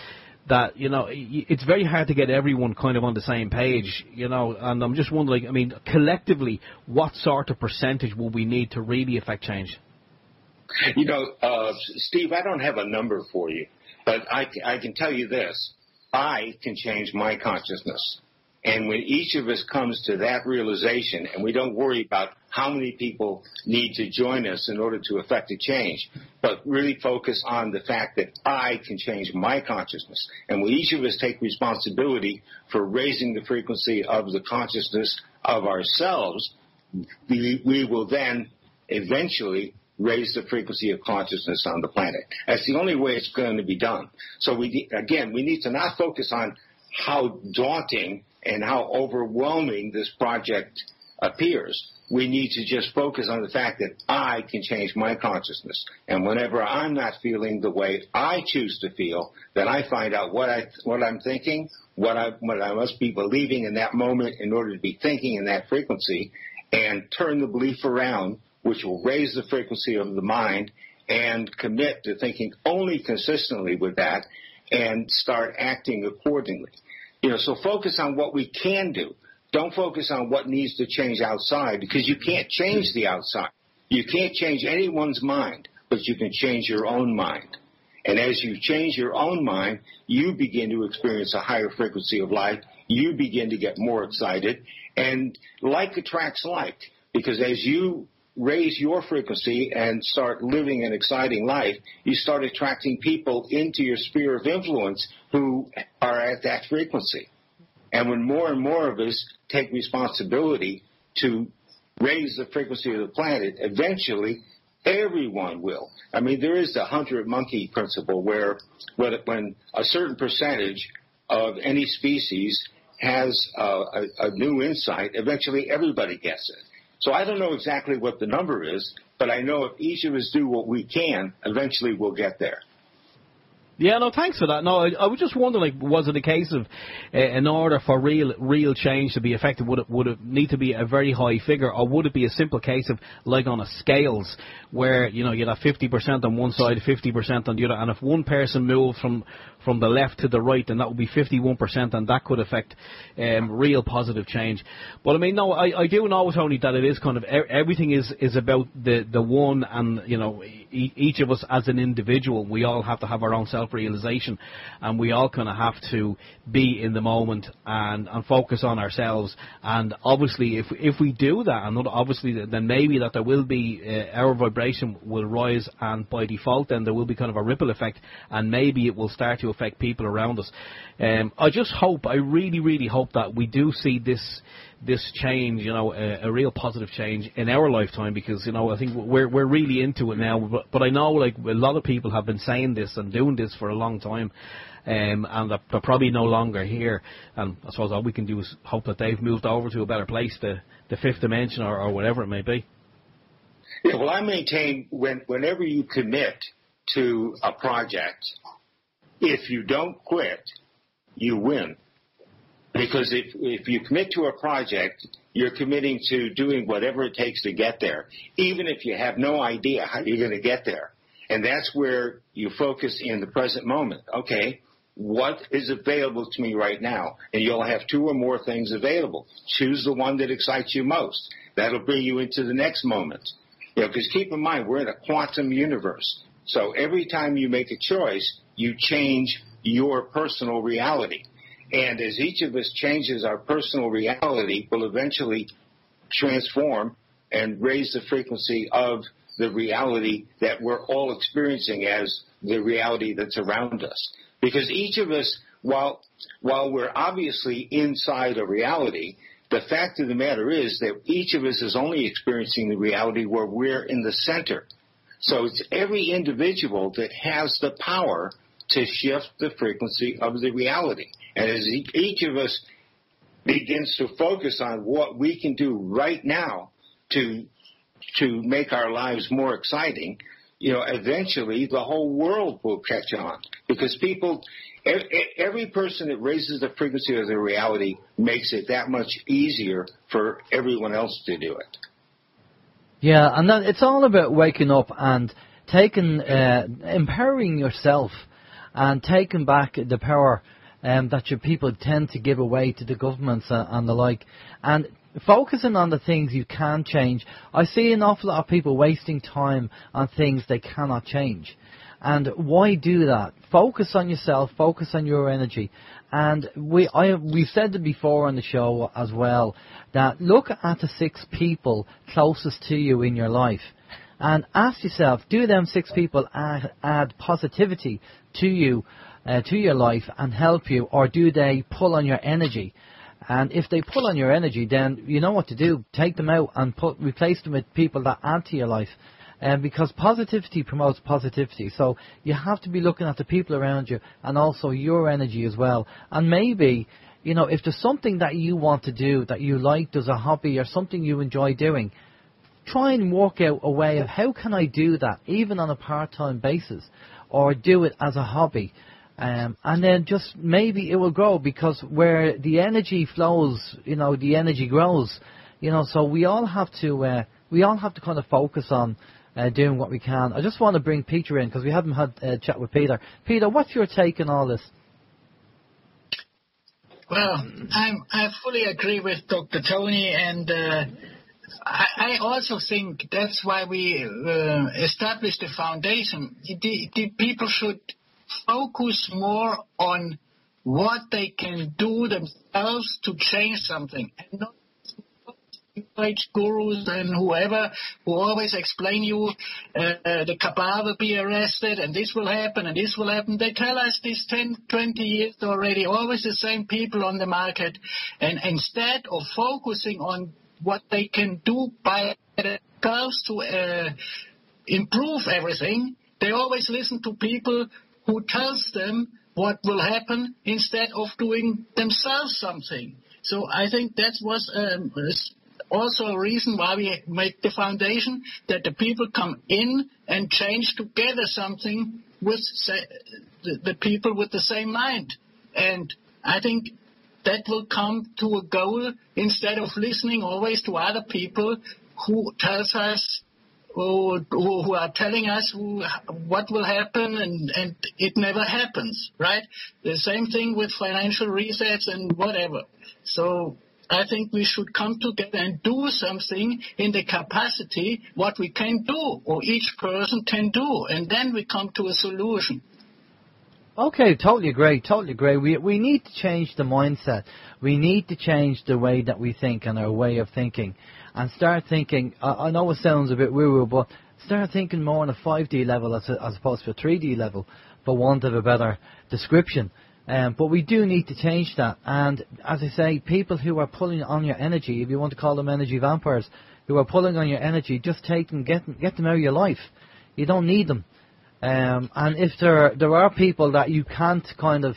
that, you know, it's very hard to get everyone kind of on the same page, you know, and I'm just wondering, I mean, collectively, what sort of percentage will we need to really affect change? You know, Steve, I don't have a number for you, but I can tell you this. I can change my consciousness. And when each of us comes to that realization, and we don't worry about how many people need to join us in order to effect a change, but really focus on the fact that I can change my consciousness. And when each of us take responsibility for raising the frequency of the consciousness of ourselves, we will then eventually raise the frequency of consciousness on the planet. That's the only way it's going to be done. So we need to not focus on how daunting and how overwhelming this project appears. We need to just focus on the fact that I can change my consciousness. And whenever I'm not feeling the way I choose to feel, then I find out what I'm thinking, what I must be believing in that moment in order to be thinking in that frequency, and turn the belief around, which will raise the frequency of the mind, and commit to thinking only consistently with that, and start acting accordingly. You know, so focus on what we can do. Don't focus on what needs to change outside, because you can't change the outside. You can't change anyone's mind, but you can change your own mind. And as you change your own mind, you begin to experience a higher frequency of life. You begin to get more excited. And like attracts like, because as you raise your frequency and start living an exciting life, you start attracting people into your sphere of influence who are at that frequency. And when more and more of us take responsibility to raise the frequency of the planet, eventually everyone will. I mean, there is the 100-monkey principle where when a certain percentage of any species has a new insight, eventually everybody gets it. So I don't know exactly what the number is, but I know if each of us do what we can, eventually we'll get there. Yeah, no, thanks for that. No, I was just wondering, like, was it a case of, in order for real change to be effective, would it need to be a very high figure, or would it be a simple case of, like on a scales, where, you know, you'd have 50% on one side, 50% on the other, and if one person moved from from the left to the right, then that would be 51%, and that could affect real positive change. But I mean, no, I do know, Tony, that it is kind of everything is about the one, and you know, each of us as an individual, we all have to have our own self-realization, and we all kind of have to be in the moment and focus on ourselves. And obviously, if we do that, and obviously then maybe that there will be our vibration will rise, and by default then there will be kind of a ripple effect, and maybe it will start to affect people around us. I just hope, I really, really hope that we do see this change, you know, a real positive change in our lifetime, because, you know, I think we're really into it now. But I know, like, a lot of people have been saying this and doing this for a long time, and they're probably no longer here. And I suppose all we can do is hope that they've moved over to a better place, the fifth dimension or whatever it may be. Yeah, well, I maintain whenever you commit to a project, if you don't quit, you win. Because if you commit to a project, you're committing to doing whatever it takes to get there, even if you have no idea how you're going to get there. And that's where you focus in the present moment. Okay, what is available to me right now? And you'll have two or more things available. Choose the one that excites you most. That'll bring you into the next moment. You know, because keep in mind, we're in a quantum universe. So every time you make a choice, you change your personal reality. And as each of us changes our personal reality, will eventually transform and raise the frequency of the reality that we're all experiencing as the reality that's around us. Because each of us, while we're obviously inside a reality, the fact of the matter is that each of us is only experiencing the reality where we're in the center. So it's every individual that has the power to shift the frequency of the reality. And as each of us begins to focus on what we can do right now to make our lives more exciting, you know, eventually the whole world will catch on. Because every person that raises the frequency of the reality makes it that much easier for everyone else to do it. Yeah, and then it's all about waking up and taking, empowering yourself and taking back the power that your people tend to give away to the governments and the like, and focusing on the things you can change. I see an awful lot of people wasting time on things they cannot change. And why do that? Focus on yourself, focus on your energy. And we've said it before on the show as well, that look at the 6 people closest to you in your life and ask yourself, do them 6 people add positivity to you, to your life and help you, or do they pull on your energy? And if they pull on your energy, then you know what to do. Take them out and replace them with people that add to your life. Because positivity promotes positivity. So you have to be looking at the people around you and also your energy as well. And maybe, you know, if there's something that you want to do, that you like, there's a hobby or something you enjoy doing, try and work out a way of how can I do that, even on a part-time basis, or do it as a hobby. And then just maybe it will grow, because where the energy flows, you know, the energy grows. You know, so we all have to kind of focus on doing what we can. I just want to bring Peter in because we haven't had a chat with Peter. Peter, what's your take on all this? Well, I fully agree with Dr. Tony, and I also think that's why we established the foundation. The people should focus more on what they can do themselves to change something, and not age gurus and whoever who always explain you the Kabbalah will be arrested and this will happen and this will happen. They tell us this 10, 20 years already, always the same people on the market. And instead of focusing on what they can do by themselves to improve everything, they always listen to people who tells them what will happen instead of doing themselves something. So I think that was also a reason why we make the foundation, that the people come in and change together something with the people with the same mind. And I think that will come to a goal instead of listening always to other people who tells us who are telling us what will happen, and it never happens, right? The same thing with financial resets and whatever. So I think we should come together and do something in the capacity what we can do, or each person can do, and then we come to a solution. Okay, totally agree. We need to change the mindset. We need to change the way that we think and our way of thinking, and start thinking. I know it sounds a bit woo-woo, but start thinking more on a 5D level as opposed to a 3D level, for want of a better description. But we do need to change that. And as I say, people who are pulling on your energy, if you want to call them energy vampires, who are pulling on your energy, just take them, get them out of your life. You don't need them. And if there are people that you can't kind of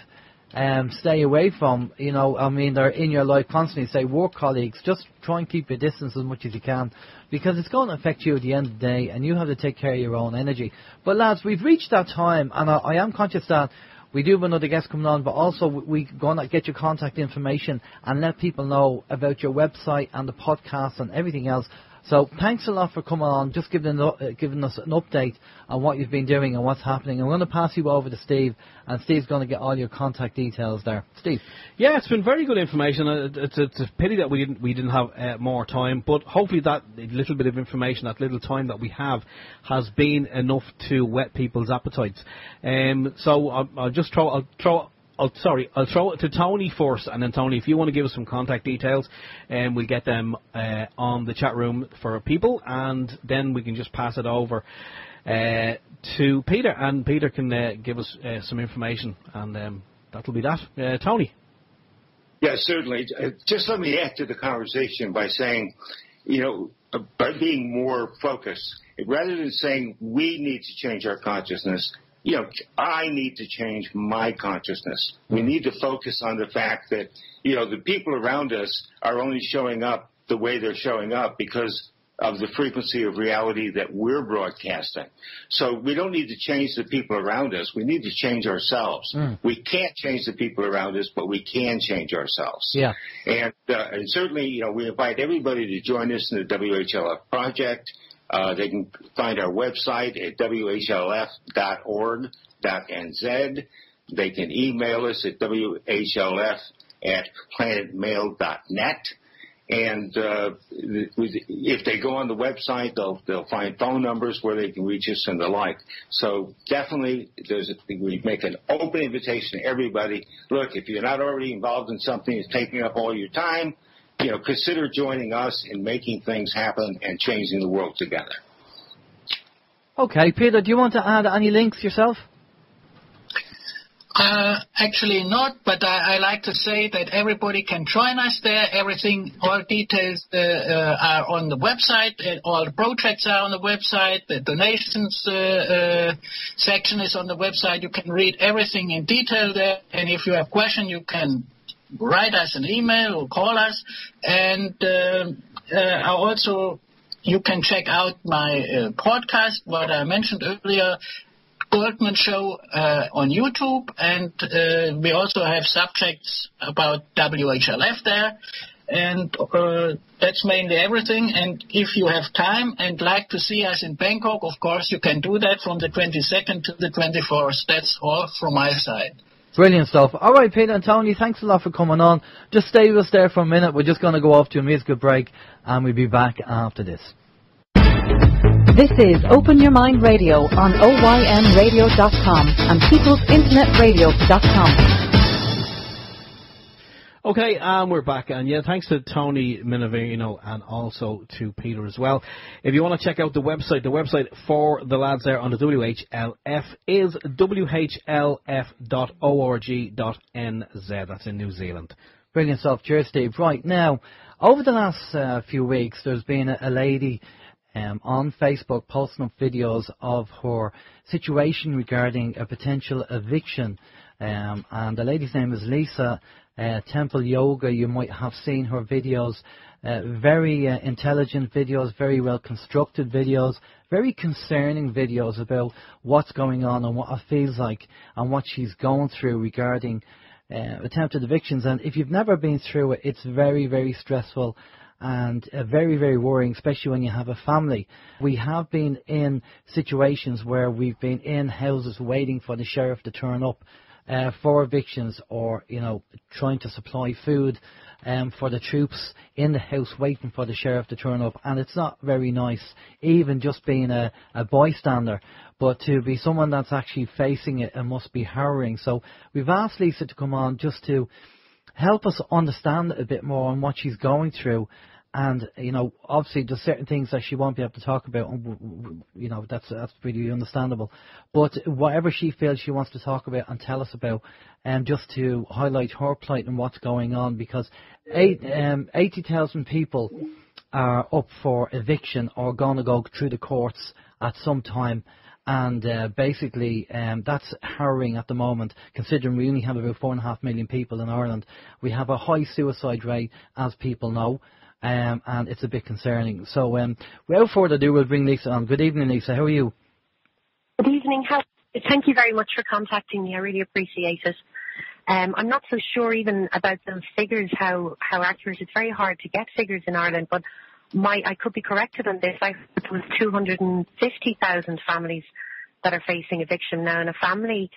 stay away from, you know, I mean, they're in your life constantly, say work colleagues, just try and keep your distance as much as you can, because it's going to affect you at the end of the day, and you have to take care of your own energy. But lads, we've reached that time, and I am conscious that we do have another guest coming on, but also we're going to get your contact information and let people know about your website and the podcast and everything else. So thanks a lot for coming on, just giving us an update on what you've been doing and what's happening. I'm going to pass you over to Steve, and Steve's going to get all your contact details there. Steve. Yeah, it's been very good information. It's a pity that we didn't have more time, but hopefully that little bit of information, that little time that we have, has been enough to whet people's appetites. So I'll throw it to Tony first, and then Tony, if you want to give us some contact details, we'll get them on the chat room for people, and then we can just pass it over to Peter, and Peter can give us some information, and that'll be that. Tony. Yeah, certainly. Just let me add to the conversation by saying, you know, by being more focused, rather than saying we need to change our consciousness, you know, I need to change my consciousness. We need to focus on the fact that, you know, the people around us are only showing up the way they're showing up because of the frequency of reality that we're broadcasting. So we don't need to change the people around us. We need to change ourselves. We can't change the people around us, but we can change ourselves. Yeah. And certainly, you know, we invite everybody to join us in the WHLF project. They can find our website at whlf.org.nz. They can email us at whlf@planetmail.net. And if they go on the website, they'll find phone numbers where they can reach us and the like. So definitely, we make an open invitation to everybody. Look, if you're not already involved in something that's taking up all your time, you know, consider joining us in making things happen and changing the world together. Okay, Peter, do you want to add any links yourself? Actually not, but I like to say that everybody can join us there. Everything, all details are on the website. All the projects are on the website. The donations section is on the website. You can read everything in detail there. And if you have questions, you can write us an email or call us. And also, you can check out my podcast, what I mentioned earlier, Goldmann Show on YouTube, and we also have subjects about WHLF there, and that's mainly everything. And if you have time and like to see us in Bangkok, of course you can do that from the 22nd to the 24th. That's all from my side. Brilliant stuff. All right, Peter and Tony, thanks a lot for coming on. Just stay with us there for a minute. We're just going to go off to a musical break, and we'll be back after this. This is Open Your Mind Radio on OYMradio.com and peoplesinternetradio.com. Okay, and we're back, and yeah, thanks to Tony Minervino and also to Peter as well. If you want to check out the website for the lads there on the WHLF is whlf.org.nz. That's in New Zealand. Brilliant stuff. Cheers, Steve. Right, now, over the last few weeks, there's been a lady on Facebook posting up videos of her situation regarding a potential eviction. And the lady's name is Lisa Temple Yoga. You might have seen her videos. Very intelligent videos, very well constructed videos, very concerning videos about what's going on and what it feels like and what she's going through regarding attempted evictions. And if you've never been through it, it's very, very stressful and very, very worrying, especially when you have a family. We have been in situations where we've been in houses waiting for the sheriff to turn up for evictions, or, you know, trying to supply food for the troops in the house, waiting for the sheriff to turn up. And it's not very nice, even just being a bystander, but to be someone that's actually facing it, it must be harrowing. So we've asked Lisa to come on just to help us understand a bit more on what she's going through. And, you know, obviously there's certain things that she won't be able to talk about, and, you know, that's pretty understandable. But whatever she feels she wants to talk about and tell us about, just to highlight her plight and what's going on, because 80,000 people are up for eviction or going to go through the courts at some time. And basically, that's harrowing at the moment, considering we only have about 4.5 million people in Ireland. We have a high suicide rate, as people know. And it's a bit concerning. So without further ado, we'll bring Lisa on. Good evening, Lisa. How are you? Good evening. Thank you very much for contacting me. I really appreciate it. I'm not so sure even about those figures, how accurate. It's very hard to get figures in Ireland, but I could be corrected on this. I heard it was 250,000 families that are facing eviction now. In a family,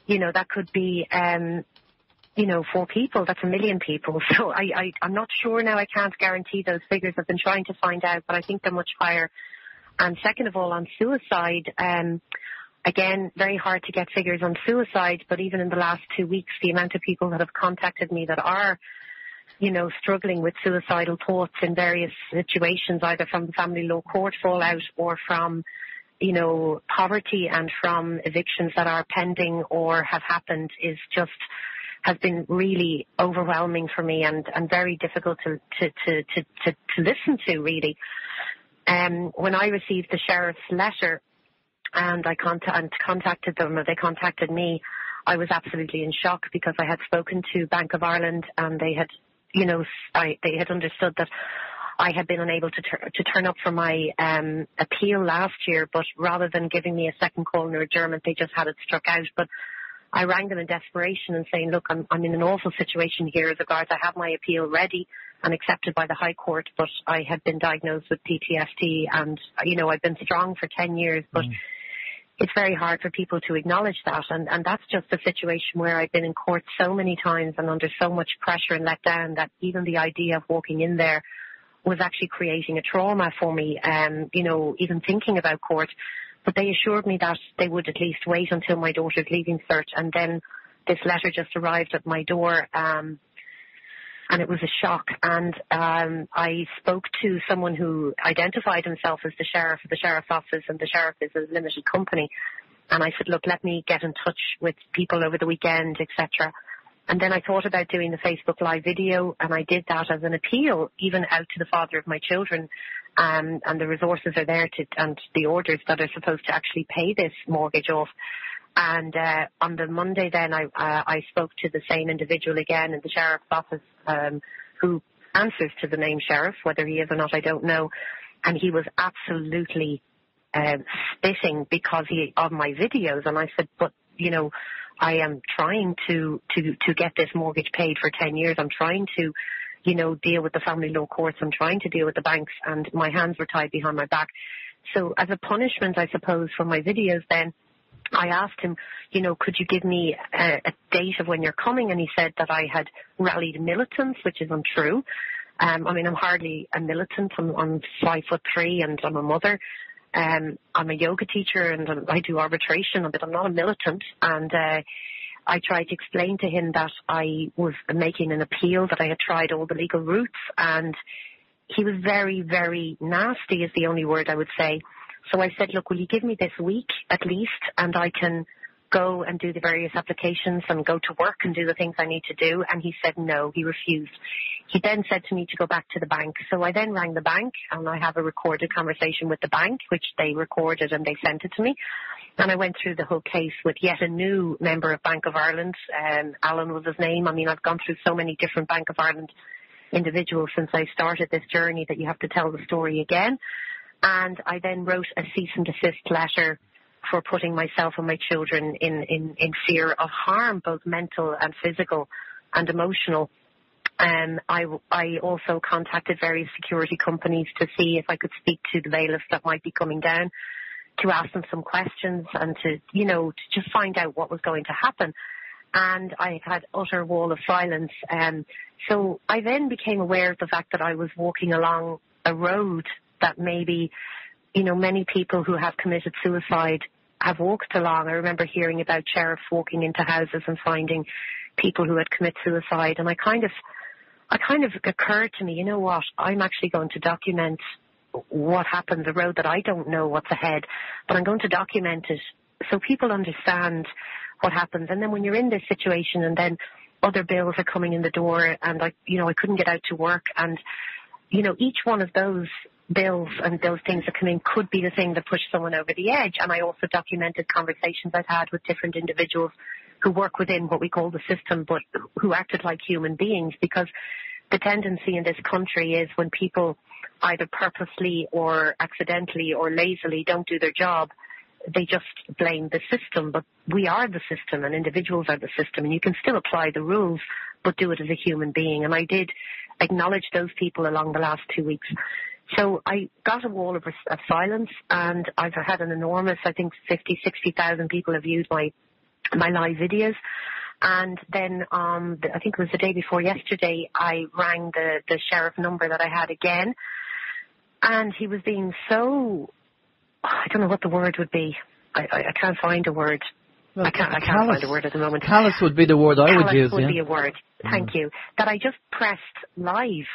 you know, that could be 4 people, that's 1 million people. So I'm not sure now. I can't guarantee those figures. I've been trying to find out, but I think they're much higher. And second of all, on suicide, again, very hard to get figures on suicide, but even in the last 2 weeks, the amount of people that have contacted me that are, you know, struggling with suicidal thoughts in various situations, either from the family law court fallout or from, you know, poverty and from evictions that are pending or have happened, has been really overwhelming for me and very difficult to listen to, really. When I received the sheriff's letter and I contacted them, or they contacted me, I was absolutely in shock, because I had spoken to Bank of Ireland and they had, you know, they had understood that I had been unable to turn up for my appeal last year, but rather than giving me a second call and adjournment, they just had it struck out. But I rang them in desperation and saying, look, I'm in an awful situation here as regards. I have my appeal ready and accepted by the High Court, but I had been diagnosed with PTSD and, you know, I've been strong for 10 years, but it's very hard for people to acknowledge that. And that's just a situation where I've been in court so many times and under so much pressure and let down that even the idea of walking in there was actually creating a trauma for me, you know, even thinking about court. But they assured me that they would at least wait until my daughter's leaving cert. And then this letter just arrived at my door, and it was a shock. And I spoke to someone who identified himself as the sheriff of the sheriff's office, and the sheriff is a limited company. And I said, look, let me get in touch with people over the weekend, etc. And then I thought about doing the Facebook Live video, and I did that as an appeal, even out to the father of my children. And the resources are there and the orders that are supposed to actually pay this mortgage off. And on the Monday then I spoke to the same individual again in the sheriff's office, who answers to the name sheriff. Whether he is or not, I don't know. And he was absolutely spitting because of my videos. And I said, but, you know, I am trying to get this mortgage paid for 10 years. I'm trying to, you know, deal with the family law courts. I'm trying to deal with the banks, and my hands were tied behind my back. So as a punishment, I suppose, for my videos then, I asked him, you know, could you give me a date of when you're coming? And he said that I had rallied militants, which is untrue. I mean, I'm hardly a militant. I'm 5'3" and I'm a mother. I'm a yoga teacher and I do arbitration, but I'm not a militant. And I tried to explain to him that I was making an appeal, that I had tried all the legal routes, and he was very, very nasty is the only word I would say. So I said, look, will you give me this week at least, and I can go and do the various applications and go to work and do the things I need to do? And he said no, he refused. He then said to me to go back to the bank. So I then rang the bank, and I have a recorded conversation with the bank, which they recorded and they sent it to me. And I went through the whole case with yet a new member of Bank of Ireland. Alan was his name. I mean, I've gone through so many different Bank of Ireland individuals since I started this journey that you have to tell the story again. And I then wrote a cease and desist letter for putting myself and my children in fear of harm, both mental and physical and emotional. I also contacted various security companies to see if I could speak to the bailiffs that might be coming down, to ask them some questions and to just find out what was going to happen. And I had utter wall of silence. So I then became aware of the fact that I was walking along a road that maybe, many people who have committed suicide have walked along. I remember hearing about sheriffs walking into houses and finding people who had committed suicide. And I kind of occurred to me, you know what, I'm actually going to document what happened, the road that I don't know what's ahead, but I'm going to document it so people understand what happens. And then when you're in this situation and then other bills are coming in the door and I couldn't get out to work, and, each one of those bills and those things that come in could be the thing that pushed someone over the edge. And I also documented conversations I'd had with different individuals who work within what we call the system, but who acted like human beings, because the tendency in this country is when people either purposely or accidentally or lazily don't do their job, they just blame the system. But we are the system and individuals are the system, and you can still apply the rules but do it as a human being. And I did acknowledge those people along the last 2 weeks. So I got a wall of silence, and I've had an enormous, I think 60,000 people have viewed my live videos. And then I think it was the day before yesterday, I rang the sheriff number that I had again, and he was being so, I don't know what the word would be. I can't find a word. Well, I can't find a word at the moment. Callous would be the word I would use. Callous would be a word. Thank you. That I just pressed live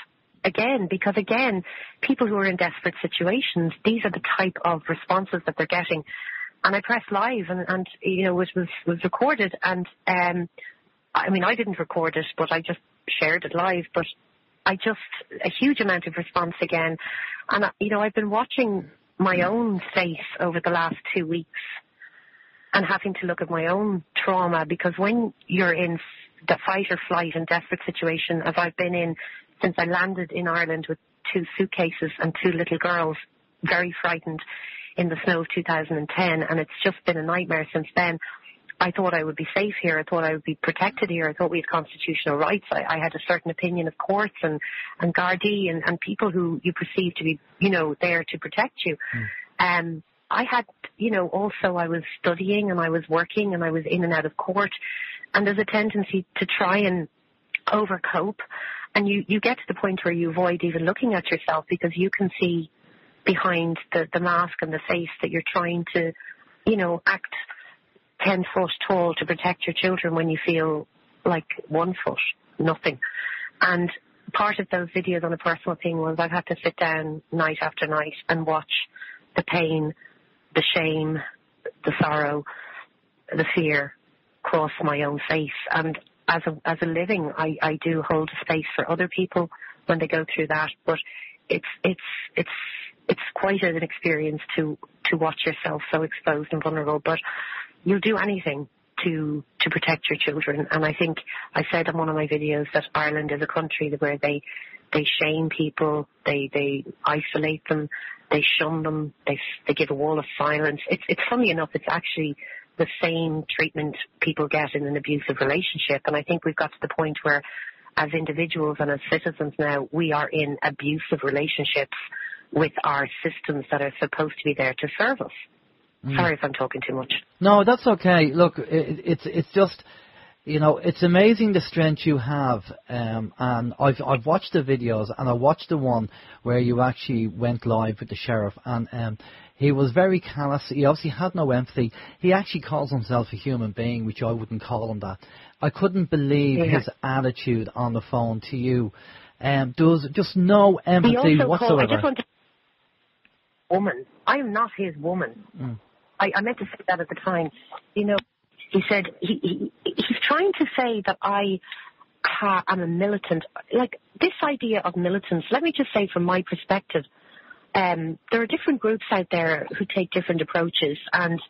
again, because again, people who are in desperate situations, these are the type of responses that they're getting. And I pressed live, and it was recorded. And I didn't record it, but I just shared it live. But a huge amount of response again. And I've been watching my own face over the last 2 weeks and having to look at my own trauma, because when you're in the fight or flight and desperate situation, as I've been in since I landed in Ireland with 2 suitcases and 2 little girls, very frightened in the snow of 2010, and it's just been a nightmare since then. I thought I would be safe here. I thought I would be protected here. I thought we had constitutional rights. I had a certain opinion of courts and Gardaí and people who you perceive to be, there to protect you. I had, also I was studying and I was working and I was in and out of court, and there's a tendency to try and overcope, and you get to the point where you avoid even looking at yourself, because you can see behind the mask and the face that you're trying to, act 10 foot tall to protect your children when you feel like 1 foot, nothing. And part of those videos on a personal thing was I've had to sit down night after night and watch the pain, the shame, the sorrow, the fear cross my own face. And as a living, I do hold space for other people when they go through that. But it's quite an experience to watch yourself so exposed and vulnerable. But you'll do anything to protect your children. And I think I said in one of my videos that Ireland is a country where they shame people, they isolate them, they shun them, they give a wall of silence. It's funny enough, it's actually the same treatment people get in an abusive relationship. And I think we've got to the point where, as individuals and as citizens now, we are in abusive relationships with our systems that are supposed to be there to serve us. Sorry if I'm talking too much. No, that's okay. Look, it's just, it's amazing the strength you have. And I've watched the videos, and I watched the one where you actually went live with the sheriff, and he was very callous. He obviously had no empathy. He actually calls himself a human being, which I wouldn't call him that. I couldn't believe his attitude on the phone to you. There was just no empathy whatsoever. I just want to woman. I am not his woman. I meant to say that at the time. He said he's trying to say that I am a militant. Like, this idea of militants, let me just say from my perspective, there are different groups out there who take different approaches, and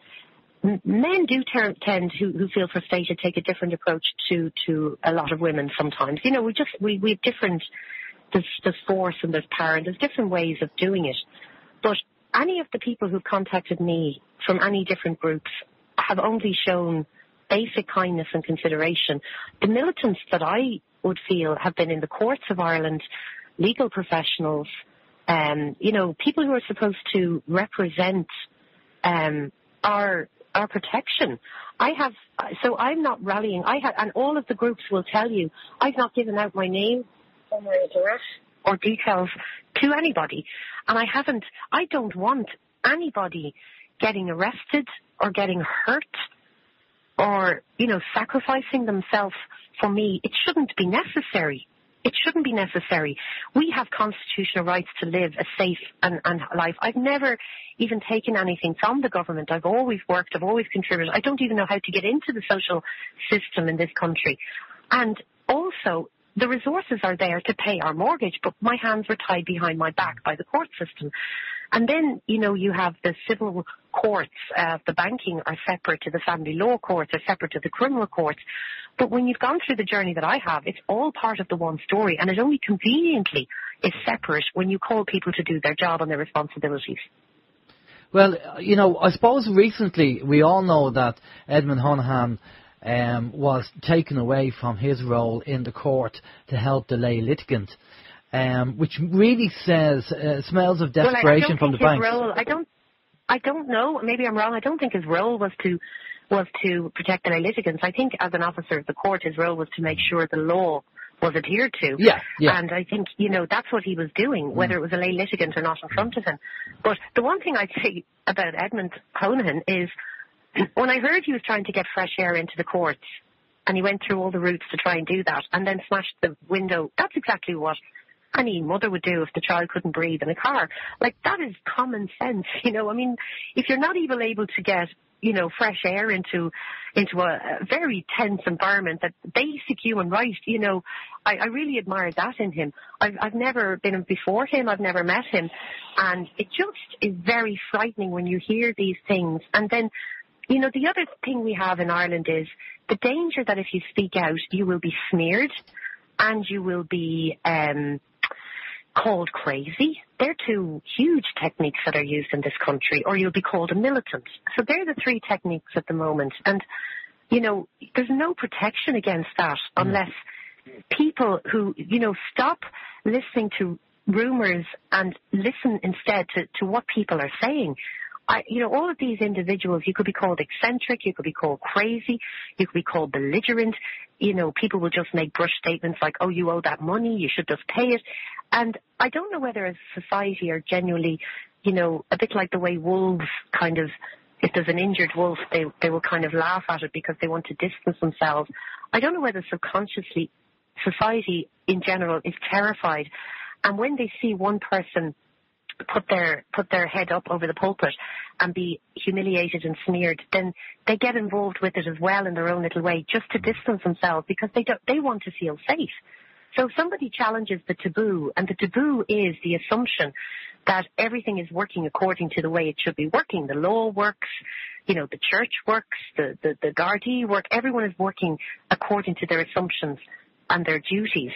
men do tend who feel frustrated take a different approach to a lot of women sometimes. We have different, there's force and there's power, and there's different ways of doing it. But any of the people who contacted me from any different groups have only shown basic kindness and consideration. The militants that I would feel have been in the courts of Ireland, legal professionals, people who are supposed to represent our protection. So I'm not rallying. And all of the groups will tell you, I've not given out my name or my address or details to anybody. And I don't want anybody getting arrested or getting hurt or, sacrificing themselves for me. It shouldn't be necessary. It shouldn't be necessary. We have constitutional rights to live a safe and life. I've never even taken anything from the government. I've always worked. I've always contributed. I don't even know how to get into the social system in this country. And also, the resources are there to pay our mortgage, but my hands were tied behind my back by the court system. And then, you have the civil courts, the banking are separate to the family law courts, are separate to the criminal courts. But when you've gone through the journey that I have, it's all part of the one story, and it only conveniently is separate when you call people to do their job and their responsibilities. Well, I suppose recently we all know that Edmund Honohan was taken away from his role in the court to help the lay litigant. Which really smells of desperation from the banks. I don't know. Maybe I'm wrong. I don't think his role was to protect the lay litigants. I think as an officer of the court, his role was to make sure the law was adhered to. Yeah. And I think, that's what he was doing, whether it was a lay litigant or not in front of him. But the one thing I'd say about Edmund Honohan is when I heard he was trying to get fresh air into the courts and he went through all the routes to try and do that and then smashed the window, that's exactly what any mother would do if the child couldn't breathe in a car. Like, that is common sense, if you're not even able to get, fresh air into a very tense environment, that basic human right, I really admire that in him. I've never been before him, I've never met him, and it just is very frightening when you hear these things. And then, the other thing we have in Ireland is the danger that if you speak out, you will be smeared and you will be called crazy. They're two huge techniques that are used in this country, or you'll be called a militant. So they're the three techniques at the moment. And, there's no protection against that unless people who, stop listening to rumours and listen instead to what people are saying. All of these individuals, you could be called eccentric, you could be called crazy, you could be called belligerent. People will just make brush statements like, oh, you owe that money, you should just pay it. And I don't know whether as a society are genuinely, a bit like the way wolves kind of, if there's an injured wolf, they will kind of laugh at it because they want to distance themselves. I don't know whether subconsciously society in general is terrified. And when they see one person put their head up over the pulpit and be humiliated and smeared, then they get involved with it as well in their own little way, just to distance themselves because they want to feel safe. So if somebody challenges the taboo, and the taboo is the assumption that everything is working according to the way it should be working. The law works, the church works, the Gardaí work, everyone is working according to their assumptions and their duties.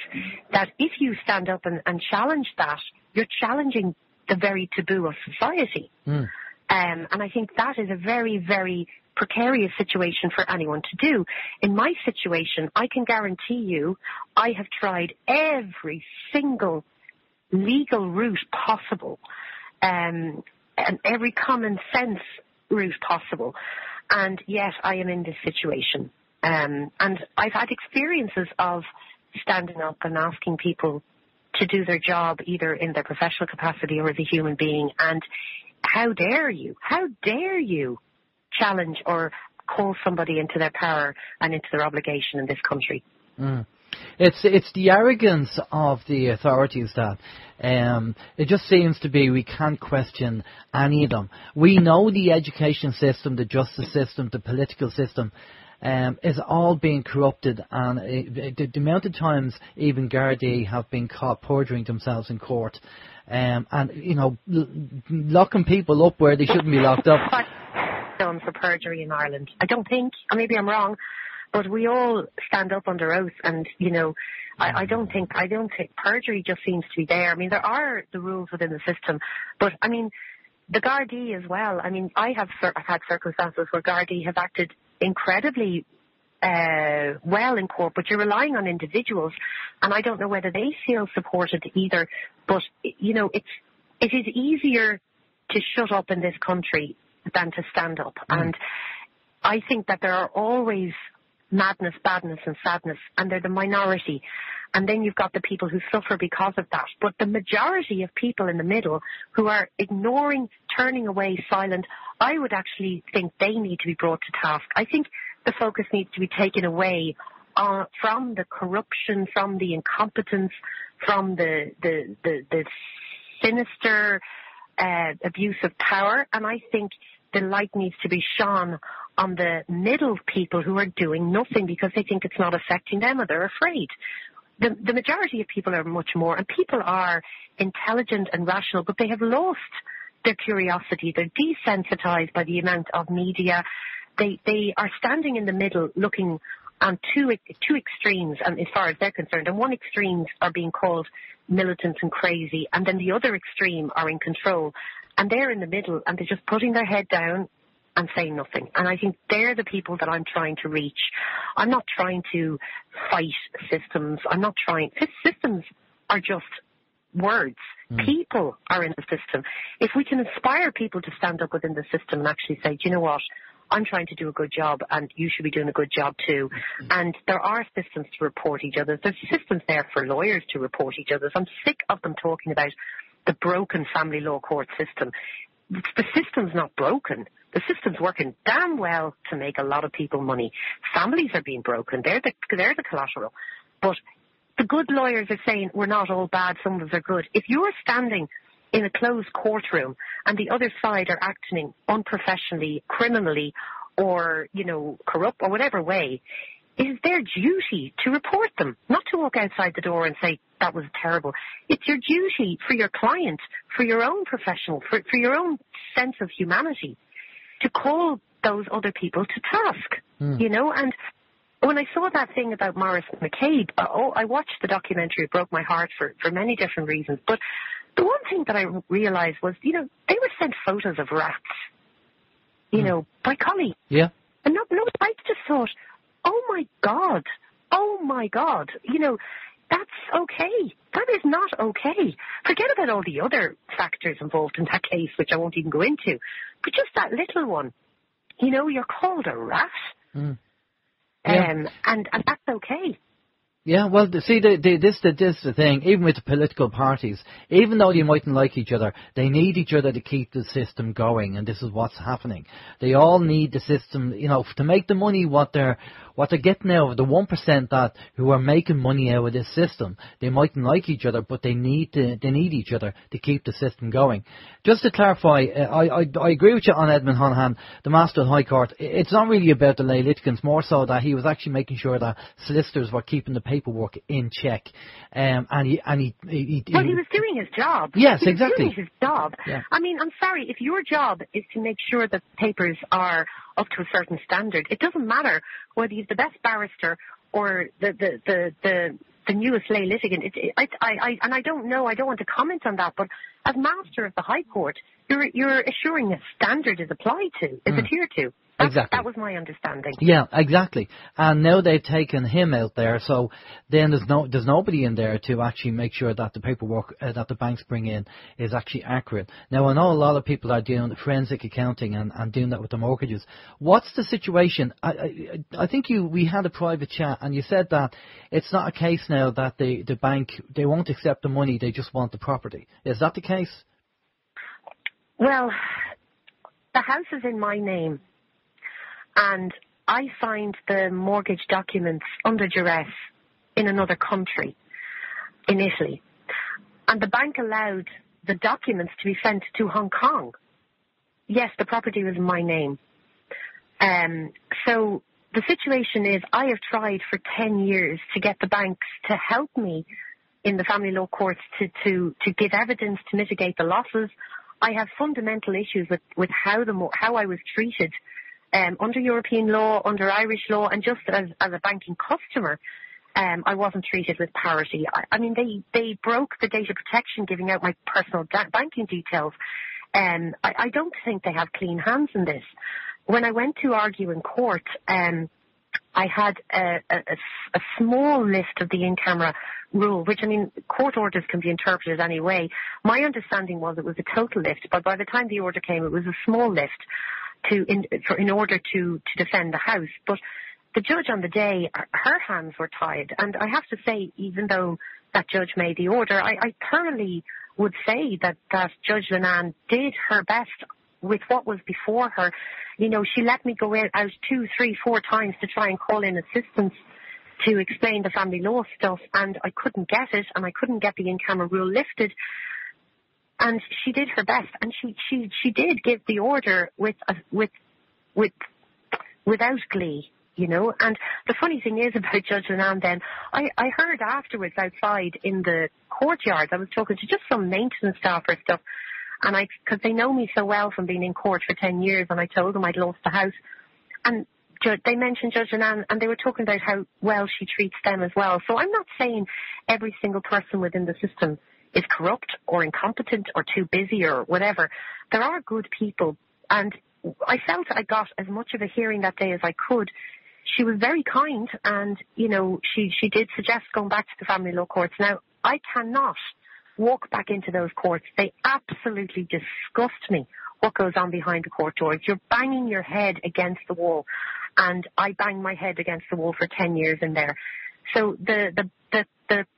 That if you stand up and challenge that, you're challenging the very taboo of society. And I think that is a very, very precarious situation for anyone to do. In my situation, I can guarantee you I have tried every single legal route possible and every common sense route possible. And yet I am in this situation. And I've had experiences of standing up and asking people to do their job either in their professional capacity or as a human being. And how dare you challenge or call somebody into their power and into their obligation in this country? It's the arrogance of the authorities that it just seems to be we can't question any of them. We know the education system, the justice system, the political system is all being corrupted, and the amount of times even Gardaí have been caught perjuring themselves in court, and locking people up where they shouldn't be locked up. Done for perjury in Ireland, I don't think, or maybe I'm wrong, but we all stand up under oath, and I don't think perjury just seems to be there. I mean, there are the rules within the system, but I mean, the Gardaí as well. I mean, I've had circumstances where Gardaí have acted incredibly well in court, but you're relying on individuals, and I don't know whether they feel supported either. But, you know, it is easier to shut up in this country than to stand up. And I think that there are always madness, badness and sadness, and they're the minority. And then you've got the people who suffer because of that. But the majority of people in the middle who are ignoring, turning away, silent, I would actually think they need to be brought to task. I think the focus needs to be taken away from the corruption, from the incompetence, from the sinister abuse of power. And I think the light needs to be shone on the middle people who are doing nothing because they think it's not affecting them or they're afraid. The majority of people are much more, and people are intelligent and rational, but they have lost their curiosity. They're desensitized by the amount of media. They are standing in the middle looking on two extremes, and as far as they're concerned. And one extremes are being called militant and crazy, and then the other extreme are in control. And they're in the middle, and they're just putting their head down and saying nothing. And I think they're the people that I'm trying to reach. I'm not trying to fight systems. Systems are just words. People are in the system. If we can inspire people to stand up within the system and actually say, do you know what, I'm trying to do a good job and you should be doing a good job too. And there are systems to report each other. There's systems there for lawyers to report each other. I'm sick of them talking about the broken family law court system. The system's not broken. The system's working damn well to make a lot of people money. Families are being broken. They're the collateral. But the good lawyers are saying we're not all bad, some of us are good. If you're standing in a closed courtroom and the other side are acting unprofessionally, criminally, or, you know, corrupt or whatever way, it is their duty to report them, not to walk outside the door and say, that was terrible. It's your duty for your client, for your own professional, for your own sense of humanity, to call those other people to task, you know. And when I saw that thing about Morris and McCabe, I watched the documentary. It broke my heart for many different reasons. But the one thing that I realized was, you know, they were sent photos of rats, you know, by colleagues. Yeah. And I just thought, oh my God, you know, that's okay. That is not okay. Forget about all the other factors involved in that case, which I won't even go into. But just that little one, you know, you're called a rat. Yeah. And that's okay. Yeah, well, see, this is the thing. Even with the political parties, even though they mightn't like each other, they need each other to keep the system going, and this is what's happening. They all need the system, you know, to make the money what they're getting out of the 1% that who are making money out of this system. They mightn't like each other, but they need each other to keep the system going. Just to clarify, I agree with you on Edmund Honohan, the Master of the High Court. It's not really about the lay litigants, more so that he was actually making sure that solicitors were keeping the paperwork in check. And he was doing his job. Yes, he was exactly. Doing his job. Yeah. I mean, I'm sorry, if your job is to make sure that papers are up to a certain standard, it doesn't matter whether you're the best barrister or the newest lay litigant. I don't know, I don't want to comment on that, but as Master of the High Court, you're assuring a standard is applied to, is adhered to. Exactly. That was my understanding. Yeah, exactly. And now they've taken him out there, so then there's nobody in there to actually make sure that the paperwork that the banks bring in is actually accurate. Now, I know a lot of people are doing forensic accounting and doing that with the mortgages. What's the situation? I think we had a private chat and you said that it's not a case now that the bank, they won't accept the money, they just want the property. Is that the case? Well, the house is in my name. And I signed the mortgage documents under duress in another country, in Italy. And the bank allowed the documents to be sent to Hong Kong. Yes, the property was in my name. So the situation is I have tried for 10 years to get the banks to help me in the family law courts to give evidence to mitigate the losses. I have fundamental issues with how I was treated under European law, under Irish law, and just as a banking customer, I wasn't treated with parity. I mean, they broke the data protection, giving out my personal banking details. I don't think they have clean hands in this. When I went to argue in court, I had a small list of the in-camera rule, which, I mean, court orders can be interpreted any way. My understanding was it was a total list, but by the time the order came, it was a small list in order to defend the house. But the judge on the day, her hands were tied. And I have to say, even though that judge made the order, I thoroughly would say that Judge Lenan did her best with what was before her. You know, she let me go out 2, 3, 4 times to try and call in assistance to explain the family law stuff, and I couldn't get it, and I couldn't get the in-camera rule lifted. And she did her best, and she did give the order without glee, you know. And the funny thing is about Judge Lenan then, I heard afterwards outside in the courtyard, I was talking to just some maintenance staff or stuff, and because they know me so well from being in court for 10 years, and I told them I'd lost the house, and they mentioned Judge Lenan, and they were talking about how well she treats them as well. So I'm not saying every single person within the system is corrupt or incompetent or too busy or whatever. There are good people, and I felt I got as much of a hearing that day as I could. She was very kind, and, you know, she did suggest going back to the family law courts. Now, I cannot walk back into those courts. They absolutely disgust me, what goes on behind the court doors. You're banging your head against the wall, and I banged my head against the wall for 10 years in there. So the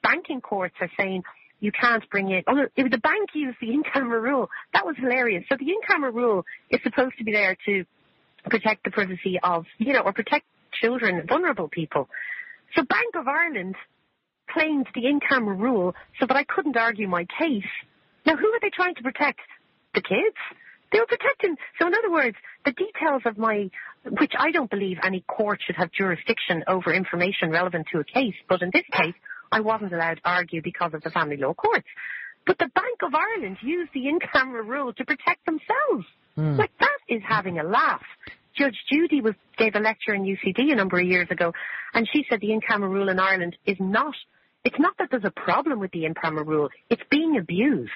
banking courts are saying you can't bring in... Oh, the bank used the in-camera rule. That was hilarious. So the in-camera rule is supposed to be there to protect the privacy of, you know, or protect children, vulnerable people. So Bank of Ireland claimed the in-camera rule so that I couldn't argue my case. Now, who are they trying to protect? The kids? They were protecting. So in other words, the details of which I don't believe any court should have jurisdiction over information relevant to a case, but in this case, I wasn't allowed to argue because of the family law courts. But the Bank of Ireland used the in-camera rule to protect themselves. Like, that is having a laugh. Judge Judy gave a lecture in UCD a number of years ago, and she said the in-camera rule in Ireland is not... It's not that there's a problem with the in-camera rule. It's being abused.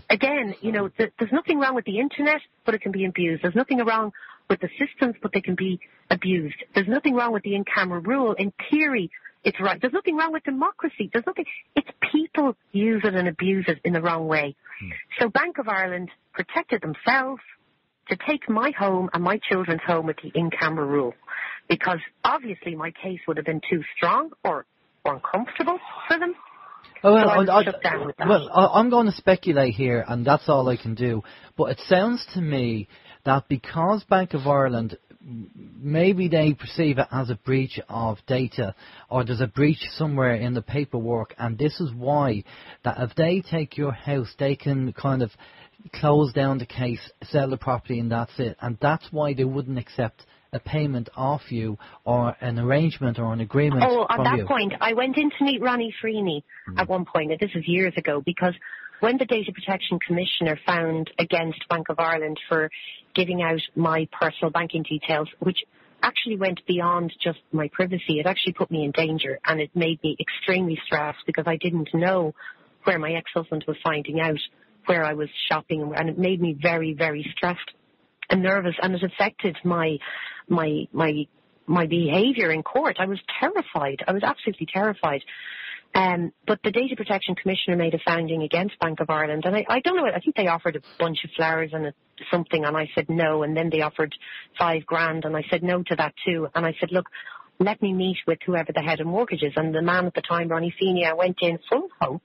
Again, you know, there's nothing wrong with the internet, but it can be abused. There's nothing wrong with the systems, but they can be abused. There's nothing wrong with the in-camera rule. In theory, it's right. There's nothing wrong with democracy. It's people use it and abuse it in the wrong way. So Bank of Ireland protected themselves to take my home and my children's home with the in-camera rule, because obviously my case would have been too strong or uncomfortable for them. I'm going to speculate here, and that's all I can do. But it sounds to me that because Bank of Ireland, maybe they perceive it as a breach of data, or there's a breach somewhere in the paperwork, and this is why that if they take your house, they can kind of close down the case, sell the property, and that's it. And that's why they wouldn't accept a payment off you or an arrangement or an agreement from you. On that point, I went in to meet Ronnie Freeney at one point, and this was years ago, because when the Data Protection Commissioner found against Bank of Ireland for giving out my personal banking details, which actually went beyond just my privacy, it actually put me in danger, and it made me extremely stressed because I didn't know where my ex-husband was finding out where I was shopping, and it made me very, very stressed and nervous, and it affected my behaviour in court. I was terrified. I was absolutely terrified. But the Data Protection Commissioner made a finding against Bank of Ireland, and I don't know, I think they offered a bunch of flowers and something, and I said no, and then they offered $5,000, and I said no to that too, and I said, look, let me meet with whoever the head of mortgage is. And the man at the time, Ronnie Freeney, I went in full hope,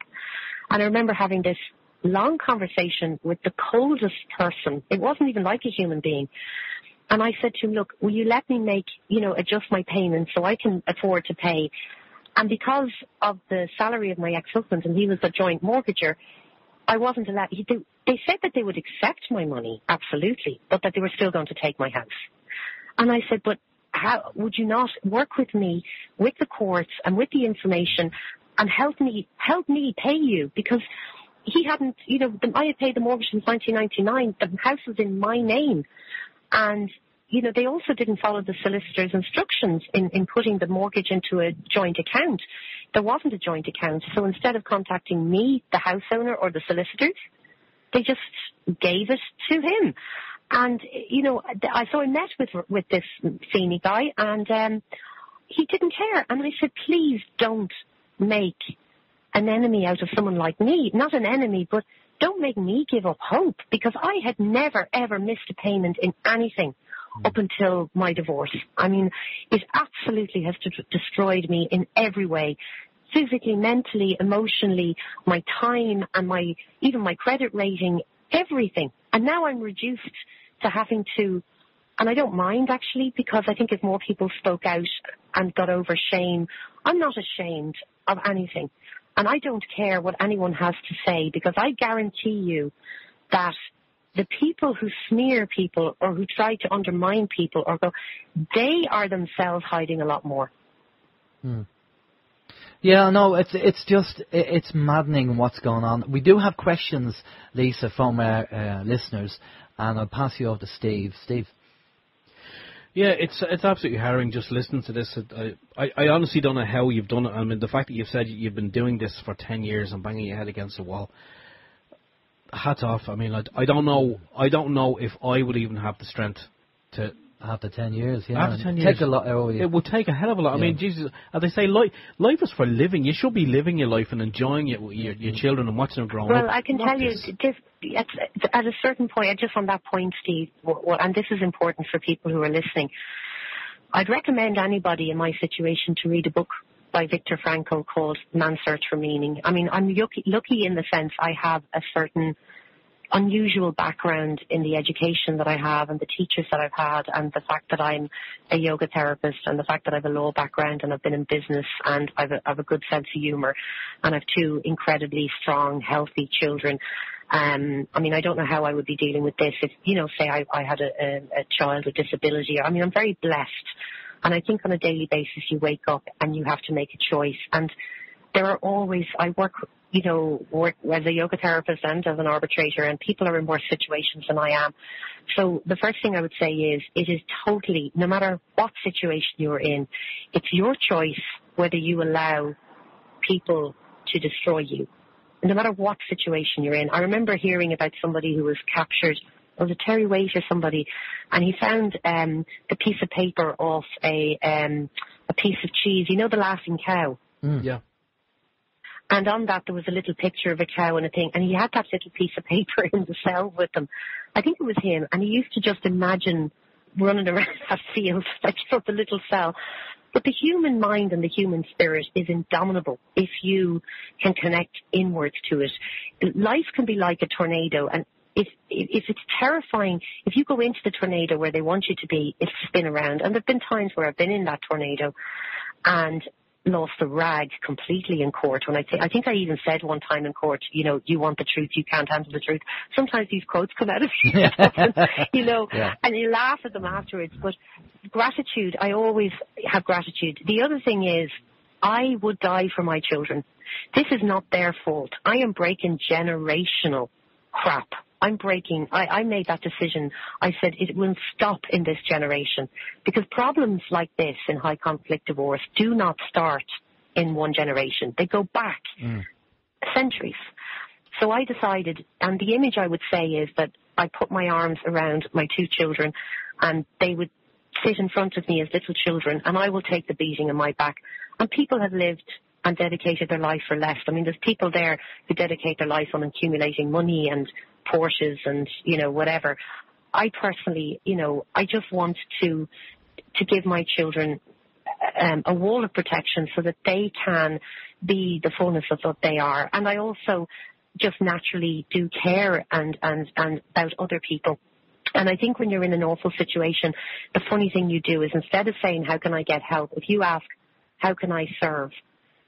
and I remember having this long conversation with the coldest person. It wasn't even like a human being. And I said to him, look, will you let me adjust my payments so I can afford to pay? And because of the salary of my ex-husband, and he was a joint mortgager, I wasn't allowed. They said that they would accept my money, absolutely, but that they were still going to take my house. And I said, but how would you not work with me, with the courts and with the information, and help me pay you? Because he hadn't, I had paid the mortgage since 1999. The house was in my name. And, they also didn't follow the solicitor's instructions in putting the mortgage into a joint account. There wasn't a joint account. So instead of contacting me, the house owner, or the solicitors, they just gave it to him. And, so I met with this Feeney guy, and he didn't care. And I said, please don't make an enemy out of someone like me. Not an enemy, but don't make me give up hope, because I had never, ever missed a payment in anything up until my divorce. I mean, it absolutely has destroyed me in every way. Physically, mentally, emotionally, my time and even my credit rating, everything. And now I'm reduced to having to, and I don't mind actually, because I think if more people spoke out and got over shame, I'm not ashamed of anything. And I don't care what anyone has to say, because I guarantee you that the people who smear people or who try to undermine people they are themselves hiding a lot more. Yeah, no, it's maddening what's going on. We do have questions, Lisa, from our listeners, and I'll pass you over to Steve. Steve. Yeah, it's absolutely harrowing just listening to this. I honestly don't know how you've done it. I mean, the fact that you've said you've been doing this for 10 years and banging your head against the wall, hats off. I mean, I don't know if I would even have the strength to. After 10 years, yeah. After 10 years. Take a lot out of you. It would take a hell of a lot. Yeah. I mean, Jesus, as they say, life is for living. You should be living your life and enjoying it with your children and watching them grow up. Well, I can tell you, at a certain point, just on that point, Steve, and this is important for people who are listening, I'd recommend anybody in my situation to read a book by Viktor Frankl called Man's Search for Meaning. I mean, I'm lucky in the sense I have a certain unusual background in the education that I have and the teachers that I've had, and the fact that I'm a yoga therapist, and the fact that I have a law background and I've been in business, and I have a good sense of humour, and I have two incredibly strong, healthy children. I mean, I don't know how I would be dealing with this if, say I had a child with disability. I mean, I'm very blessed, and I think on a daily basis you wake up and you have to make a choice. And there are always, I work as a yoga therapist and as an arbitrator, and people are in worse situations than I am. So the first thing I would say is, it is totally, no matter what situation you're in, it's your choice whether you allow people to destroy you, no matter what situation you're in. I remember hearing about somebody who was captured, it was a Terry Waite or somebody, and he found the piece of paper off a piece of cheese, the laughing cow. Yeah. And on that, there was a little picture of a cow and a thing. And he had that little piece of paper in the cell with him. I think it was him. And he used to just imagine running around that field, like the little cell. But the human mind and the human spirit is indomitable if you can connect inwards to it. Life can be like a tornado. And if it's terrifying, if you go into the tornado where they want you to be, it'll spin around. And there have been times where I've been in that tornado and lost the rag completely in court. When I think I even said one time in court, you want the truth, you can't handle the truth. Sometimes these quotes come out of you, Yeah. And you laugh at them afterwards. But gratitude, I always have gratitude. The other thing is, I would die for my children. This is not their fault. I am breaking generational crap. I made that decision. I said it will stop in this generation, because problems like this in high conflict divorce do not start in one generation. They go back centuries. So I decided, and the image I would say is that I put my arms around my two children and they would sit in front of me as little children, and I will take the beating on my back. And people have lived and dedicated their life for less. I mean, there's people there who dedicate their life on accumulating money and Porsches and, whatever. I personally, I just want to give my children a wall of protection so that they can be the fullness of what they are. And I also just naturally do care and about other people. And I think when you're in an awful situation, the funny thing you do is, instead of saying, how can I get help, if you ask, how can I serve?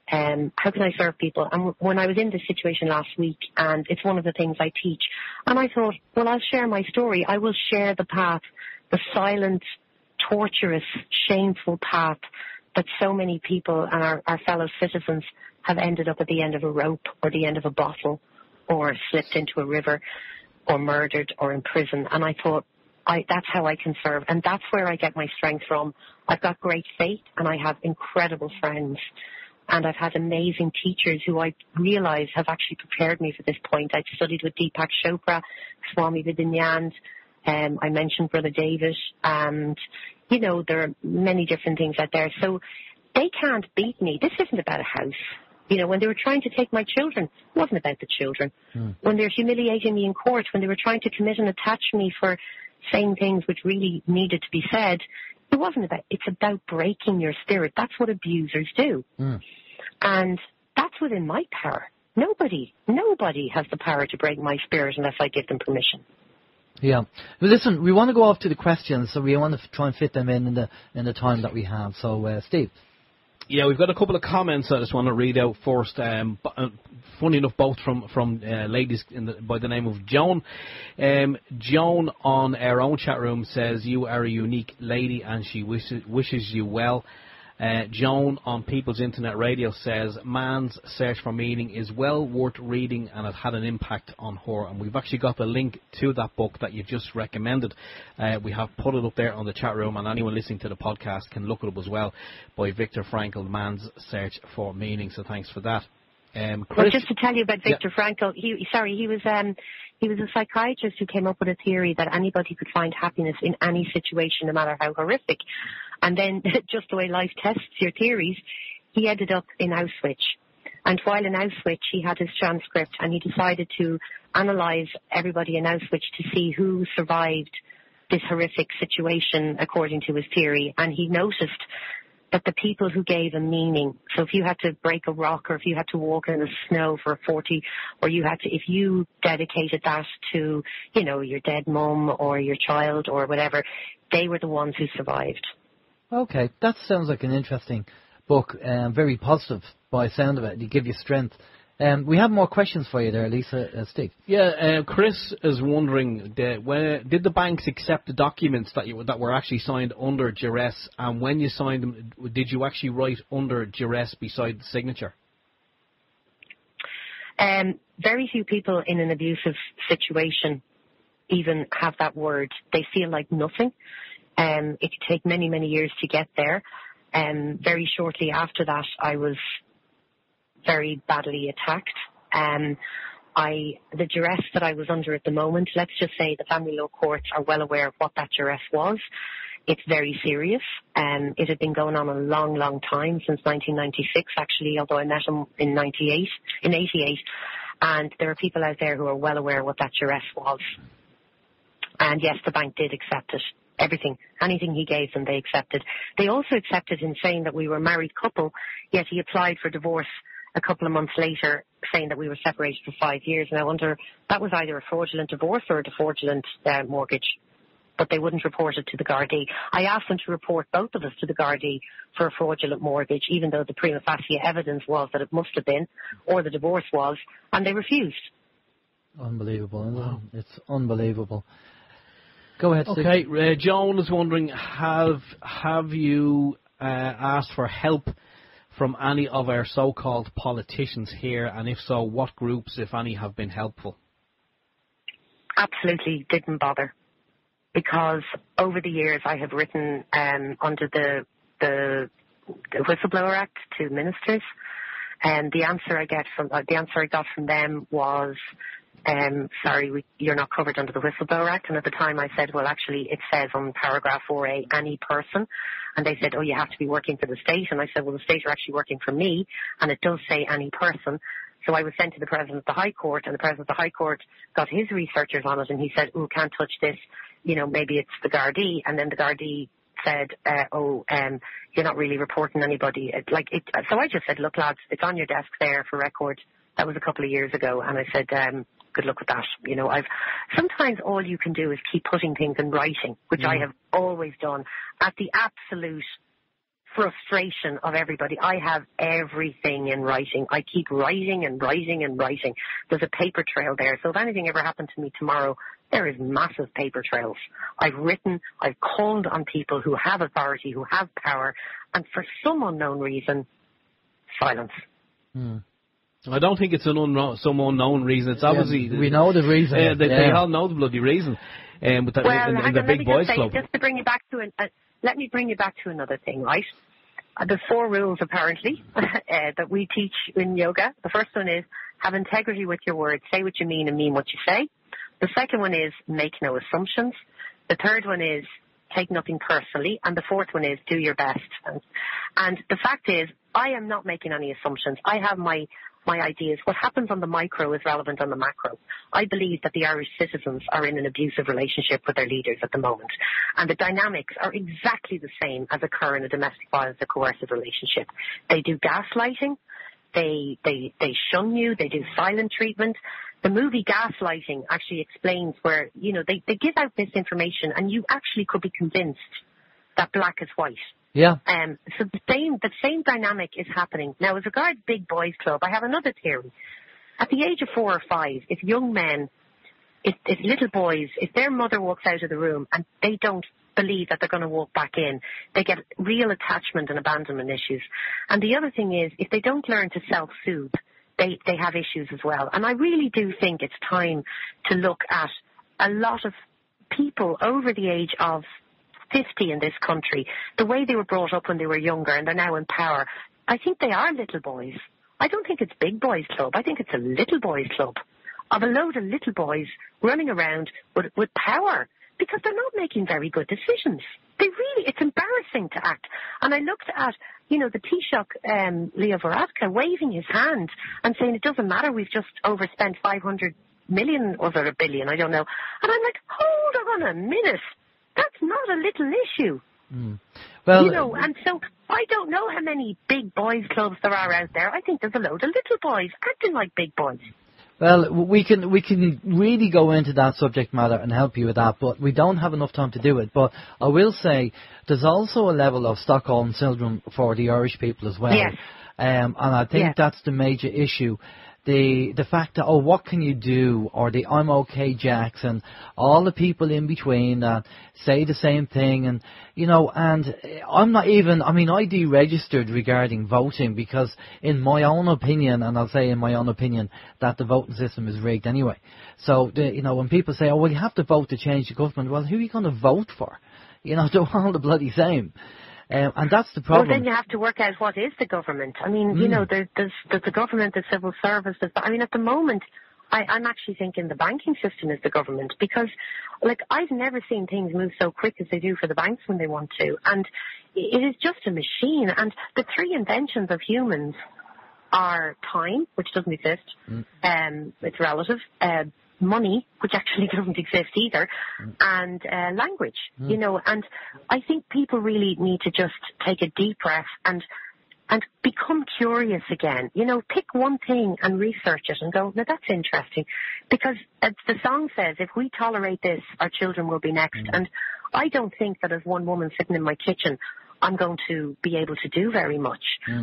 How can I serve people? And when I was in this situation last week, and it's one of the things I teach, and I thought, well, I'll share my story. I will share the path, the silent, torturous, shameful path that so many people and our fellow citizens have ended up at the end of a rope or the end of a bottle or slipped into a river or murdered or in prison. And I thought, that's how I can serve. And that's where I get my strength from. I've got great faith and I have incredible friends. And I've had amazing teachers who I realize have actually prepared me for this point. I studied with Deepak Chopra, Swami Vidyanand. I mentioned Brother David. And, there are many different things out there. So they can't beat me. This isn't about a house. You know, when they were trying to take my children, it wasn't about the children. When they were humiliating me in court, when they were trying to commit and attach me for saying things which really needed to be said, it wasn't about, it's about breaking your spirit. That's what abusers do. And that's within my power. Nobody has the power to break my spirit unless I give them permission. Yeah. Well, listen, we want to go off to the questions, so we want to try and fit them in the time that we have. So, Steve. Yeah, we've got a couple of comments I just want to read out first. Funny enough, both from ladies by the name of Joan. Joan on our own chat room says, you are a unique lady and she wishes you well. Joan on People's Internet Radio says, Man's Search for Meaning is well worth reading and it had an impact on her. And we've actually got the link to that book that you've just recommended. We have put it up there on the chat room, and anyone listening to the podcast can look it up as well, by Viktor Frankl, Man's Search for Meaning. So thanks for that. Chris, well, just to tell you about Viktor Frankl, he was a psychiatrist who came up with a theory that anybody could find happiness in any situation, no matter how horrific. And then, just the way life tests your theories, he ended up in Auschwitz. And while in Auschwitz, he had his transcript, and he decided to analyse everybody in Auschwitz to see who survived this horrific situation according to his theory. And he noticed that the people who gave him meaning, so if you had to break a rock, or if you had to walk in the snow for 40, or if you dedicated that to, you know, your dead mum or your child or whatever, they were the ones who survived. Okay, that sounds like an interesting book, very positive by the sound of it. They give you strength. We have more questions for you there, Lisa, Steve. Yeah, Chris is wondering, did the banks accept the documents that were actually signed under duress, and when you signed them, did you actually write under duress beside the signature? Very few people in an abusive situation even have that word. They feel like nothing. It could take many, many years to get there. Very shortly after that, I was very badly attacked. The duress that I was under at the moment, let's just say the family law courts are well aware of what that duress was. It's very serious. It had been going on a long, long time, since 1996 actually, although I met him in 88. And there are people out there who are well aware of what that duress was. And yes, the bank did accept it. Everything, anything he gave them, they accepted. They also accepted in saying that we were a married couple, yet he applied for divorce a couple of months later, saying that we were separated for 5 years. And I wonder, that was either a fraudulent divorce or a fraudulent mortgage. But they wouldn't report it to the Gardaí. I asked them to report both of us to the Gardaí for a fraudulent mortgage, even though the prima facie evidence was that it must have been, or the divorce was, and they refused. Unbelievable. Wow. It's unbelievable. Go ahead, Steve. Okay, Joan is wondering, have you asked for help from any of our so-called politicians here, and if so, what groups, if any, have been helpful? Absolutely didn't bother, because over the years I have written under the Whistleblower Act to ministers, and the answer I got from them was, sorry, you're not covered under the Whistleblower Act. And at the time I said, well, actually, it says on paragraph 4A, any person. And they said, oh, you have to be working for the state. And I said, well, the state are actually working for me, and it does say any person. So I was sent to the President of the High Court, and the President of the High Court got his researchers on it, and he said, oh, can't touch this. You know, maybe it's the Gardaí. And then the Gardaí said, you're not really reporting anybody. So I just said, look, lads, it's on your desk there for record. That was a couple of years ago. And I said, good luck with that. You know, sometimes all you can do is keep putting things in writing, which I have always done, at the absolute frustration of everybody. I have everything in writing. I keep writing and writing and writing. There's a paper trail there. So if anything ever happened to me tomorrow, there is massive paper trails. I've written, I've called on people who have authority, who have power, and for some unknown reason, silence. I don't think it's some unknown reason. It's obviously... we know the reason. They all know the bloody reason. In the Big Boys Club. Just to bring you back to let me bring you back to another thing, right? There's 4 rules, apparently, that we teach in yoga. The first one is have integrity with your words. Say what you mean and mean what you say. The second one is make no assumptions. The third one is take nothing personally. And the fourth one is do your best. And the fact is, I am not making any assumptions. I have my ideas. What happens on the micro is relevant on the macro. I believe that the Irish citizens are in an abusive relationship with their leaders at the moment. And the dynamics are exactly the same as occur in a domestic violence or coercive relationship. They do gaslighting. They shun you. They do silent treatment. The movie Gaslighting actually explains where, they give out this information and you actually could be convinced that black is white. Yeah. So the same dynamic is happening. Now, as regards Big Boys Club, I have another theory. At the age of 4 or 5, if young men, if little boys, if their mother walks out of the room and they don't believe that they're going to walk back in, they get real attachment and abandonment issues. And the other thing is, if they don't learn to self-soothe, they have issues as well. And I really do think it's time to look at a lot of people over the age of 50 in this country, the way they were brought up when they were younger and they're now in power. I think they are little boys. I don't think it's Big Boys Club. I think it's a little boys club of a load of little boys running around with power because they're not making very good decisions. It's embarrassing to act. And I looked at, the Taoiseach, Leo Varadkar, waving his hand and saying it doesn't matter, we've just overspent 500 million, or a billion, I don't know. And I'm like, hold on a minute. That's not a little issue. Well, and so I don't know how many big boys clubs there are out there. I think there's a load of little boys acting like big boys. Well, we can really go into that subject matter and help you with that, but we don't have enough time to do it. But I will say there's also a level of Stockholm Syndrome for the Irish people as well. Yes. And I think that's the major issue. The fact that, what can you do, or the I'm okay Jacks, and all the people in between that say the same thing, and and I'm not even, I deregistered regarding voting because in my own opinion, and I'll say in my own opinion, that the voting system is rigged anyway. So, when people say, you have to vote to change the government, well, who are you going to vote for? They're all the bloody same. And that's the problem. Well, then you have to work out what is the government. There's the government, the civil service. At the moment, I'm actually thinking the banking system is the government because, I've never seen things move so quick as they do for the banks when they want to. And it is just a machine. And the three inventions of humans are time, which doesn't exist. It's relative. Money, which actually doesn't exist either, and language, and I think people really need to just take a deep breath and become curious again. Pick one thing and research it and go, now that's interesting, because as the song says, if we tolerate this, our children will be next. And I don't think that as one woman sitting in my kitchen, I'm going to be able to do very much.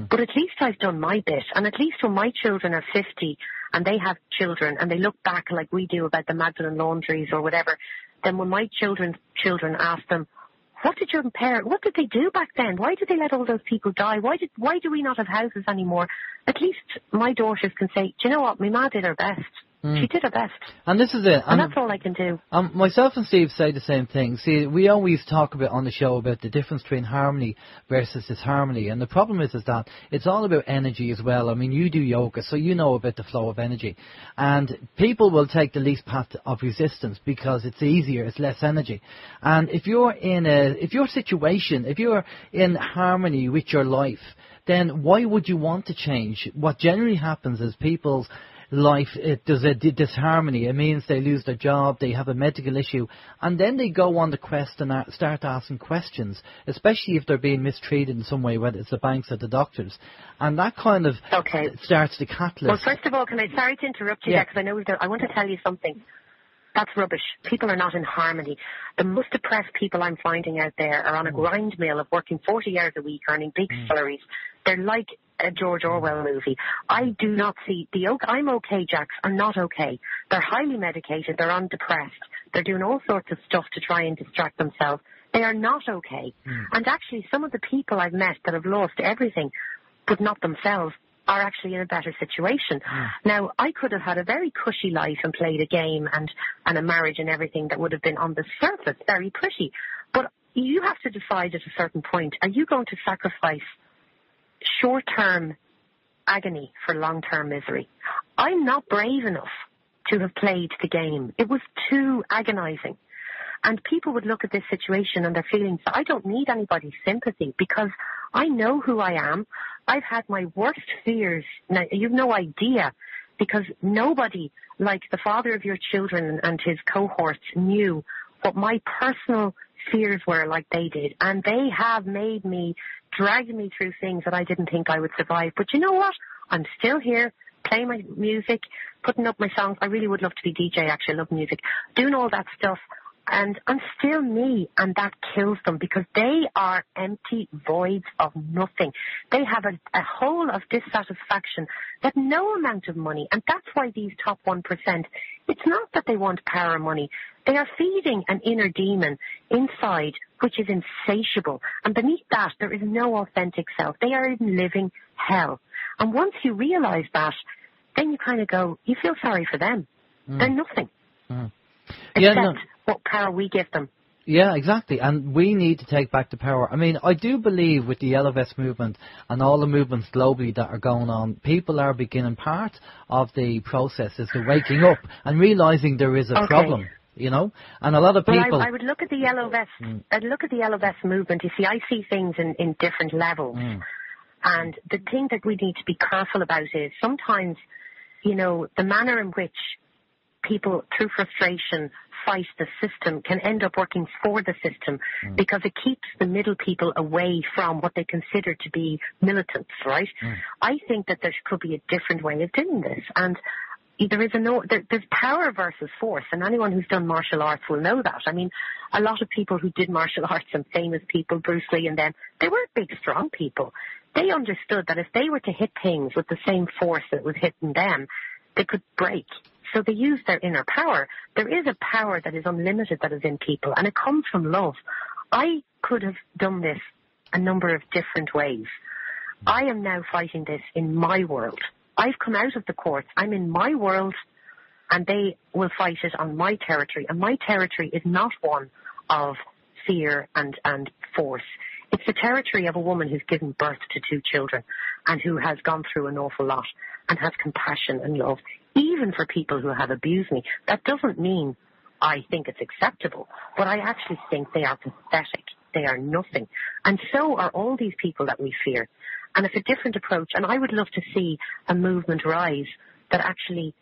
But at least I've done my bit. And at least when my children are 50 and they have children and they look back like we do about the Magdalen laundries or whatever, then when my children ask them, what did they do back then? Why did they let all those people die? Why do we not have houses anymore? At least my daughters can say, do you know what? My ma did her best. She did her best. And this is it. And that's all I can do. Myself and Steve say the same thing. See, we always talk about on the show about the difference between harmony versus disharmony. And the problem is that it's all about energy as well. You do yoga, so you know about the flow of energy. And people will take the least path of resistance because it's easier, it's less energy. And if you're in harmony with your life, then why would you want to change? What generally happens is people's life, there's a disharmony. It means they lose their job, they have a medical issue, and then they go on the quest and start asking questions, especially if they're being mistreated in some way, whether it's the banks or the doctors. And that kind of starts the catalyst. Well, first of all, sorry to interrupt you there, because I want to tell you something. That's rubbish. People are not in harmony. The most depressed people I'm finding out there are on a grind mill of working 40 hours a week, earning big salaries. They're like a George Orwell movie. I do not see I'm okay Jacks are not okay. They're highly medicated. They're undepressed. They're doing all sorts of stuff to try and distract themselves. They are not okay. And actually, some of the people I've met that have lost everything, but not themselves, are actually in a better situation. Now, I could have had a very cushy life and played a game and a marriage and everything that would have been on the surface very pretty. But you have to decide at a certain point, are you going to sacrifice short-term agony for long-term misery? I'm not brave enough to have played the game. It was too agonizing. And people would look at this situation and their feelings. I don't need anybody's sympathy because I know who I am. I've had my worst fears. Now, you've no idea, because nobody like the father of your children and his cohorts knew what my personal fears were like they did. And they have made me, dragged me through things that I didn't think I would survive. But you know what? I'm still here, playing my music, putting up my songs. I really would love to be DJ, actually. I love music. Doing all that stuff. And I'm still me, and that kills them because they are empty voids of nothing. They have a hole of dissatisfaction that no amount of money, and that's why these top 1%, it's not that they want power or money. They are feeding an inner demon inside, which is insatiable. And beneath that, there is no authentic self. They are in living hell. And once you realize that, then you kind of go, you feel sorry for them. They're nothing. Except what power we give them. Yeah, exactly. And we need to take back the power. I mean, I do believe with the Yellow Vest movement and all the movements globally that are going on, people are beginning part of the process is the waking up and realising there is a problem, you know. And a lot of people... Well, I would look at the Yellow Vest. I'd look at the Yellow Vest movement. You see, I see things in different levels. And the thing that we need to be careful about is sometimes, you know, the manner in which people, through frustration, fight the system can end up working for the system because it keeps the middle people away from what they consider to be militants, right? I think that there could be a different way of doing this. And there is there's power versus force, and anyone who's done martial arts will know that. I mean, a lot of people who did martial arts and famous people, Bruce Lee and them, they were big, strong people. They understood that if they were to hit things with the same force that was hitting them, they could break. So they use their inner power. There is a power that is unlimited that is in people, and it comes from love. I could have done this a number of different ways. I am now fighting this in my world. I've come out of the courts. I'm in my world, and they will fight it on my territory. And my territory is not one of fear and force. It's the territory of a woman who's given birth to 2 children and who has gone through an awful lot and has compassion and love, even for people who have abused me. That doesn't mean I think it's acceptable, but I actually think they are pathetic. They are nothing. And so are all these people that we fear. And it's a different approach. And I would love to see a movement rise that actually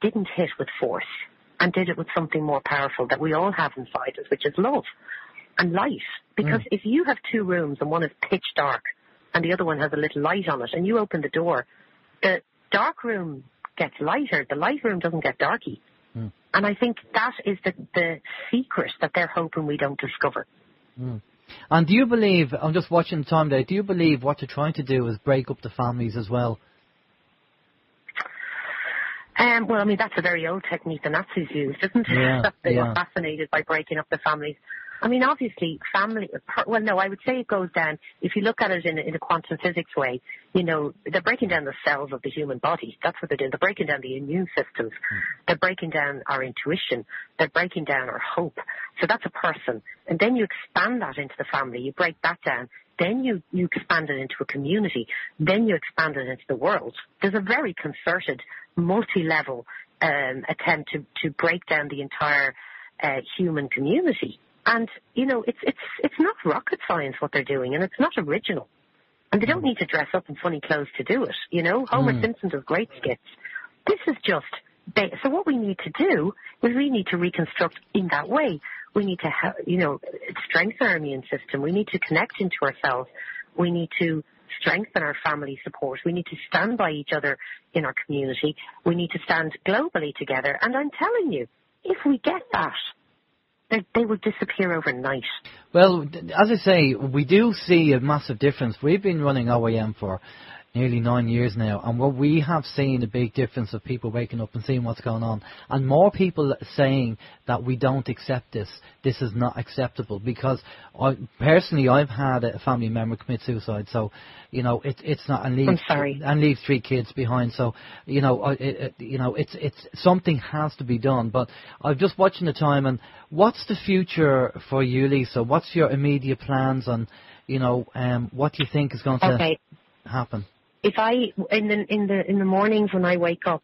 didn't hit with force and did it with something more powerful that we all have inside us, which is love and light. Because if you have 2 rooms and one is pitch dark and the other one has a little light on it and you open the door, the dark room gets lighter. The light room doesn't get darky. And I think that is the secret that they're hoping we don't discover. And do you believe, I'm just watching the time there, do you believe what you're trying to do is break up the families as well? Well, I mean, that's a very old technique the Nazis used, isn't it? They were fascinated by breaking up the families. I mean, obviously, I would say it goes down, if you look at it in a quantum physics way, you know, they're breaking down the cells of the human body. That's what they're doing. They're breaking down the immune systems. They're breaking down our intuition. They're breaking down our hope. So that's a person. And then you expand that into the family. You break that down. Then you expand it into a community. Then you expand it into the world. There's a very concerted, multi-level attempt to break down the entire human community. And, you know, it's not rocket science what they're doing, and it's not original. And they don't need to dress up in funny clothes to do it, you know. Homer Simpson does great skits. This is just... So what we need to do is we need to reconstruct in that way. We need to, strengthen our immune system. We need to connect into ourselves. We need to strengthen our family support. We need to stand by each other in our community. We need to stand globally together. And I'm telling you, if we get that, they will disappear overnight. Well, as I say, we do see a massive difference. We've been running OYM for nearly 9 years now, and what we have seen a big difference of people waking up and seeing what's going on, and more people saying that we don't accept this. This is not acceptable, because I've had a family member commit suicide, so you know it's not, and leaves 3 kids behind. So it's something has to be done. But I'm just watching the time, and what's the future for you, Lisa? What's your immediate plans on, what do you think is going to happen? If I in the mornings when I wake up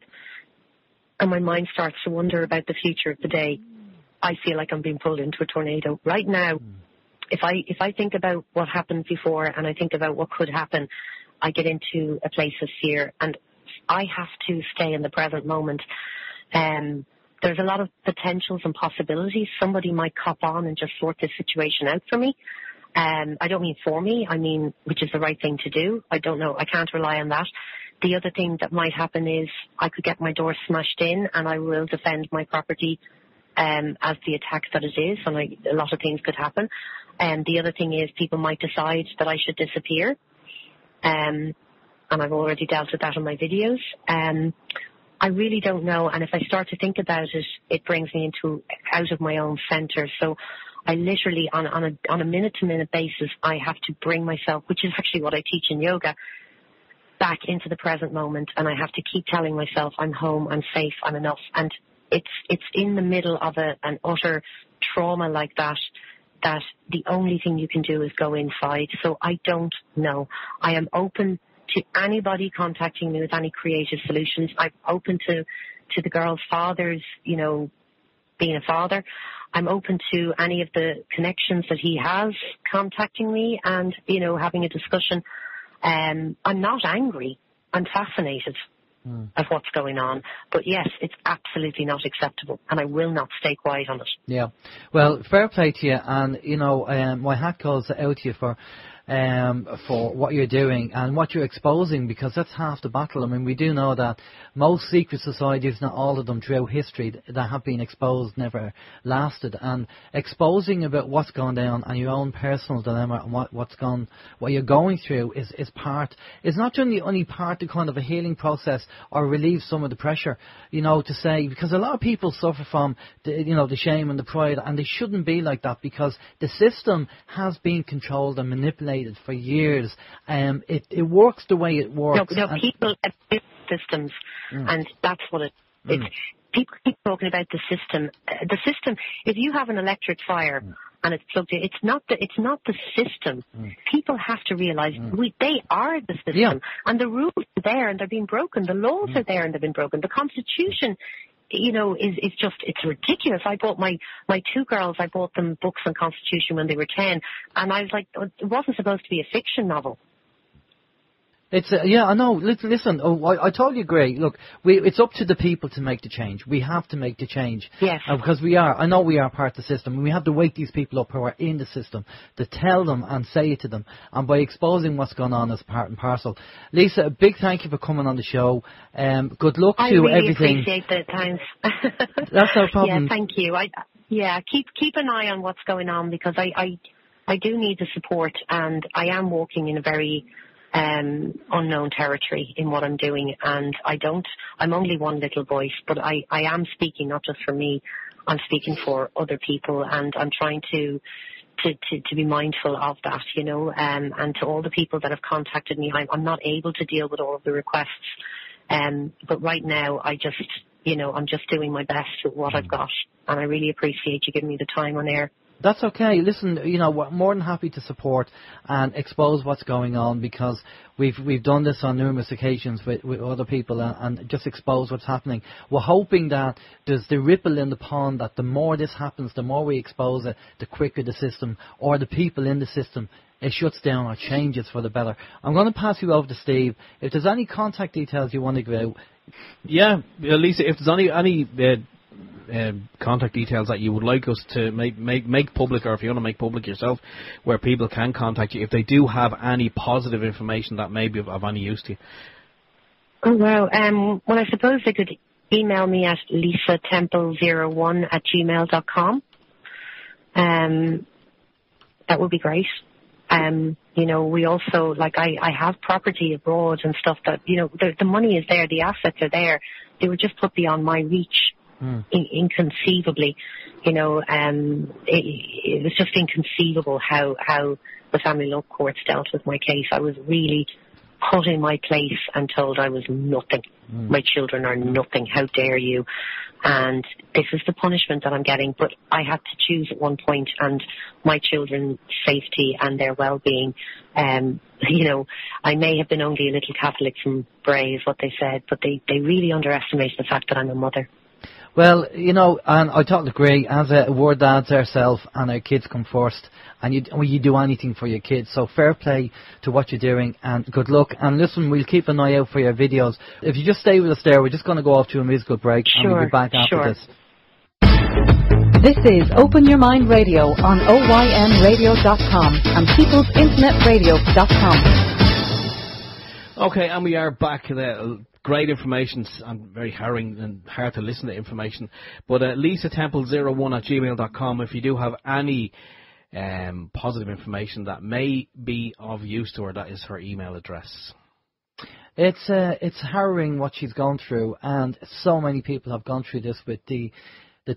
and my mind starts to wonder about the future of the day, I feel like I'm being pulled into a tornado. Right now, if I think about what happened before and I think about what could happen, I get into a place of fear, and I have to stay in the present moment. There's a lot of potentials and possibilities. Somebody might cop on and just sort this situation out for me. I don't mean for me, I mean which is the right thing to do. I don't know. I can't rely on that. The other thing that might happen is I could get my door smashed in, and I will defend my property as the attack that it is, and a lot of things could happen. The other thing is people might decide that I should disappear, and I've already dealt with that in my videos. I really don't know, and if I start to think about it, it brings me out of my own centre. So I literally, on a minute-to-minute basis, I have to bring myself, which is actually what I teach in yoga, back into the present moment, and I have to keep telling myself I'm home, I'm safe, I'm enough. And it's in the middle of an utter trauma like that the only thing you can do is go inside. So I don't know. I am open to anybody contacting me with any creative solutions. I'm open to the girl's father's, being a father. I'm open to any of the connections that he has contacting me and, having a discussion. I'm not angry. I'm fascinated of what's going on. But yes, it's absolutely not acceptable, and I will not stay quiet on it. Yeah. Well, fair play to you, and, my hat goes out to you for what you're doing and what you're exposing, because that's half the battle. I mean, we do know that most secret societies, not all of them throughout history, that have been exposed never lasted. And exposing about what's gone down and your own personal dilemma and what you're going through is not only part of kind of a healing process or relieve some of the pressure, to say, because a lot of people suffer from the shame and the pride, and they shouldn't be like that, because the system has been controlled and manipulated for years. It works the way it works. No, people have systems, and that's what it is. People keep talking about the system. The system, if you have an electric fire and it's plugged in, it's not the system. People have to realize they are the system, and the rules are there and they're being broken. The laws are there and they've been broken. The Constitution, is just, it's ridiculous. I bought my two girls, I bought them books on Constitution when they were 10, and I was like, it wasn't supposed to be a fiction novel. It's I know. Listen, I totally agree. Look, it's up to the people to make the change. We have to make the change. Yes. Because I know we are part of the system, and we have to wake these people up who are in the system to tell them and say it to them. And by exposing what's going on as part and parcel. Lisa, a big thank you for coming on the show. Good luck to everything. I really appreciate the time. That's no problem. Yeah, thank you. Keep an eye on what's going on, because I do need the support, and I am walking in a very unknown territory in what I'm doing, and I'm only one little voice, but I am speaking not just for me, I'm speaking for other people, and I'm trying to be mindful of that, and to all the people that have contacted me, I'm not able to deal with all of the requests, but right now I'm just doing my best with what I've got, and I really appreciate you giving me the time on air. That's okay. Listen, we're more than happy to support and expose what's going on, because we've done this on numerous occasions with other people and just expose what's happening. We're hoping that there's the ripple in the pond, that the more this happens, the more we expose it, the quicker the system or the people in the system, it shuts down or changes for the better. I'm going to pass you over to Steve. If there's any contact details you want to give out. Yeah, Lisa, if there's any contact details that you would like us to make public, or if you want to make public yourself, where people can contact you if they do have any positive information that may be of any use to you. Oh, wow. Well, I suppose they could email me at lisatemple01@gmail.com. That would be great. We also, I have property abroad and stuff that, the money is there, the assets are there. They were just put beyond my reach. Inconceivably, it was just inconceivable how the family law courts dealt with my case. I was really put in my place and told I was nothing. My children are nothing. How dare you? And this is the punishment that I'm getting. But I had to choose at one point, and my children's safety and their well-being. I may have been only a little Catholic from Bray, is what they said, but they really underestimated the fact that I'm a mother. Well, and I totally agree. As we're dads ourselves, and our kids come first, and you do anything for your kids. So fair play to what you're doing, and good luck. And listen, we'll keep an eye out for your videos. If you just stay with us there, we're just going to go off to a musical break, and we'll be back after this. This is Open Your Mind Radio on OYMradio.com and peoplesinternetradio.com. Okay, and we are back. Great information and very harrowing and hard to listen to information. But LisaTemple01@gmail.com if you do have any positive information that may be of use to her, that is her email address. It's harrowing what she's gone through, and so many people have gone through this with the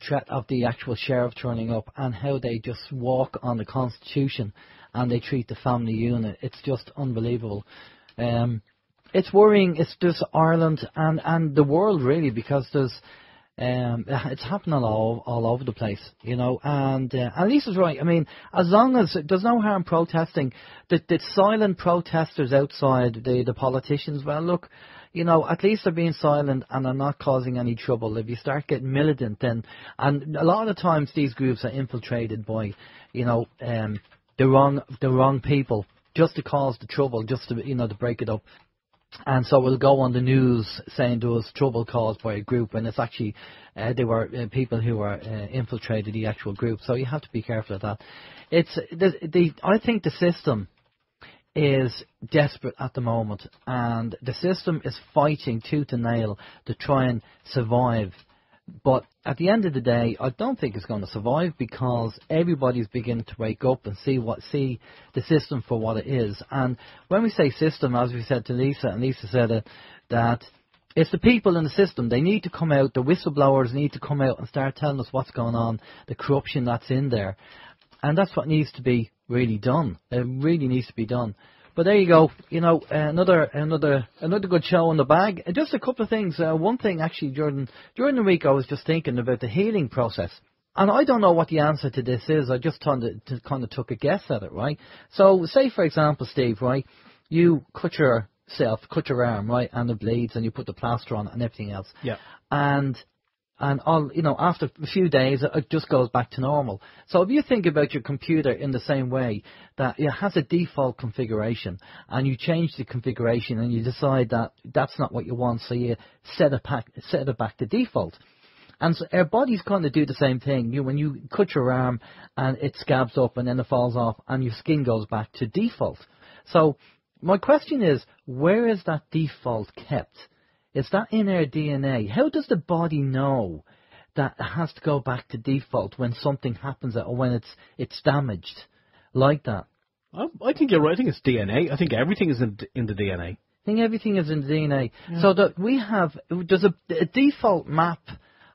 threat of the actual sheriff turning up, and how they just walk on the Constitution and they treat the family unit. It's just unbelievable. It's worrying. It's just Ireland and the world, really, because it's happening all over the place, and Lisa's right. I mean, as long as there's no harm protesting, the silent protesters outside, the politicians, well, look, at least they're being silent and they're not causing any trouble. If you start getting militant, then, and a lot of times these groups are infiltrated by, the wrong people, just to cause the trouble, just to, to break it up. And so we'll go on the news saying there was trouble caused by a group, and it's actually they were people who were infiltrated the actual group. So you have to be careful of that. I think the system is desperate at the moment, and the system is fighting tooth and nail to try and survive. But at the end of the day, I don't think it's going to survive, because everybody's beginning to wake up and see the system for what it is. And when we say system, as we said to Lisa, and Lisa said it, that it's the people in the system. They need to come out. The whistleblowers need to come out and start telling us what's going on, the corruption that's in there. And that's what needs to be really done. It really needs to be done. But there you go. Another good show in the bag. Just a couple of things. One thing, actually, during the week, I was just thinking about the healing process, and I don't know what the answer to this is. I just kind of took a guess at it, right? So, say for example, Steve, right? You cut your arm, right, and it bleeds, and you put the plaster on and everything else. Yeah. And all, after a few days, it just goes back to normal. So if you think about your computer in the same way, that it has a default configuration, and you change the configuration, and you decide that that's not what you want, so you set it back to default. And so our bodies kind of do the same thing. When you cut your arm, and it scabs up, and then it falls off, and your skin goes back to default. So my question is, where is that default kept? Is that in our DNA? How does the body know that it has to go back to default when something happens, or when it's damaged like that? I think you're right. I think it's DNA. I think everything is in the DNA. I think everything is in the DNA. Yeah. So that there's a default map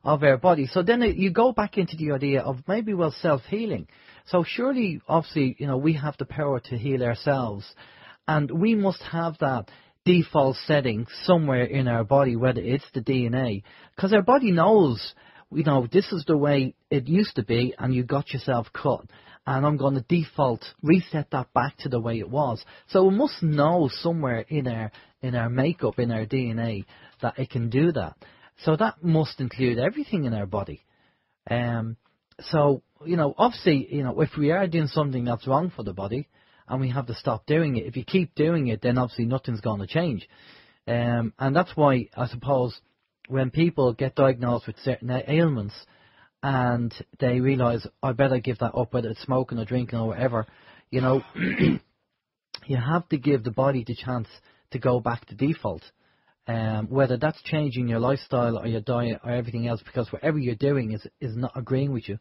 of our body. So then you go back into the idea of maybe, self-healing. So surely, obviously, we have the power to heal ourselves, and we must have that default setting somewhere in our body, whether it's the DNA, because our body knows, this is the way it used to be, and you got yourself cut, and I'm going to reset that back to the way it was. So we must know somewhere in our makeup, in our DNA, that it can do that. So that must include everything in our body. So obviously, if we are doing something that's wrong for the body, and we have to stop doing it. If you keep doing it, then obviously nothing's going to change. And that's why, I suppose, when people get diagnosed with certain ailments, and they realise, I better give that up, whether it's smoking or drinking or whatever, you have to give the body the chance to go back to default. Whether that's changing your lifestyle or your diet or everything else, because whatever you're doing is not agreeing with you.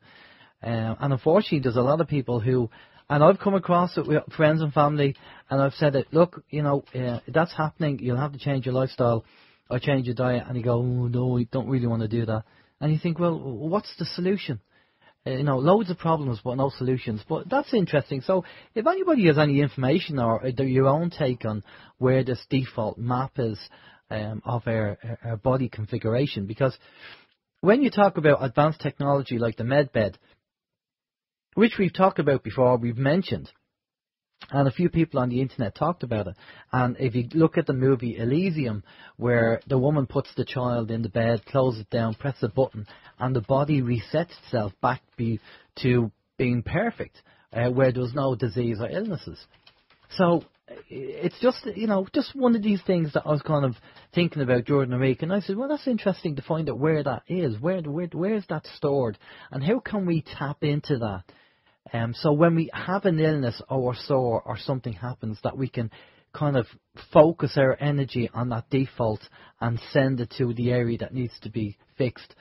And unfortunately, there's a lot of people who, and I've come across it with friends and family, and I've said it, look, that's happening, you'll have to change your lifestyle or change your diet, and you go, oh no, I don't really want to do that. And you think, well, what's the solution? Loads of problems but no solutions. But that's interesting. So if anybody has any information or your own take on where this default map is of our body configuration, because when you talk about advanced technology like the med bed, which we've talked about before, we've mentioned, And a few people on the internet talked about it. And if you look at the movie Elysium, where the woman puts the child in the bed, closes it down, presses a button, and the body resets itself back to being perfect, where there was no disease or illnesses. So it's just, just one of these things that I was kind of thinking about during the week. And I said, well, that's interesting to find out where that is. Where is that stored? And how can we tap into that? So when we have an illness or sore or something happens, that we can kind of focus our energy on that default and send it to the area that needs to be fixed.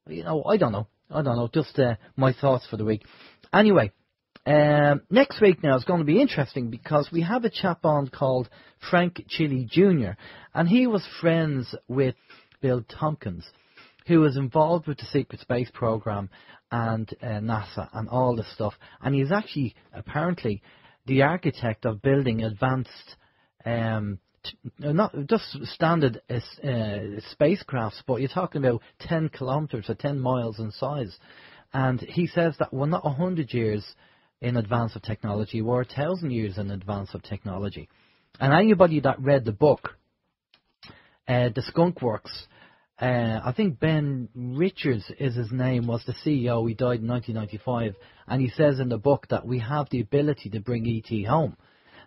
I don't know. Just my thoughts for the week. Anyway, next week now is going to be interesting because we have a chap on called Frank Chili Jr. and he was friends with Bill Tompkins, who was involved with the secret space program and NASA and all this stuff. And he's actually apparently the architect of building advanced, not just standard spacecrafts, but you're talking about 10 kilometers or 10 miles in size. And he says that we're not 100 years in advance of technology, we're 1,000 years in advance of technology. And anybody that read the book, The Skunk Works, I think Ben Richards is his name, was the CEO. He died in 1995, and he says in the book that we have the ability to bring ET home.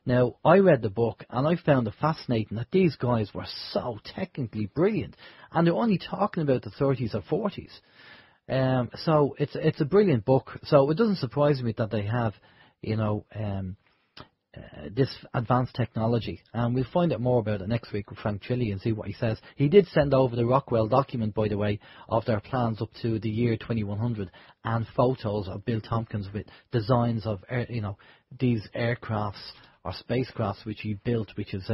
Now, I read the book, and I found it fascinating that these guys were so technically brilliant, and they're only talking about the 30s or 40s. So it's a brilliant book. So it doesn't surprise me that they have, this advanced technology, and we'll find out more about it next week with Frank Chili and see what he says. He did send over the Rockwell document, by the way, of their plans up to the year 2100 and photos of Bill Tompkins with designs of these aircrafts or spacecrafts which he built, which is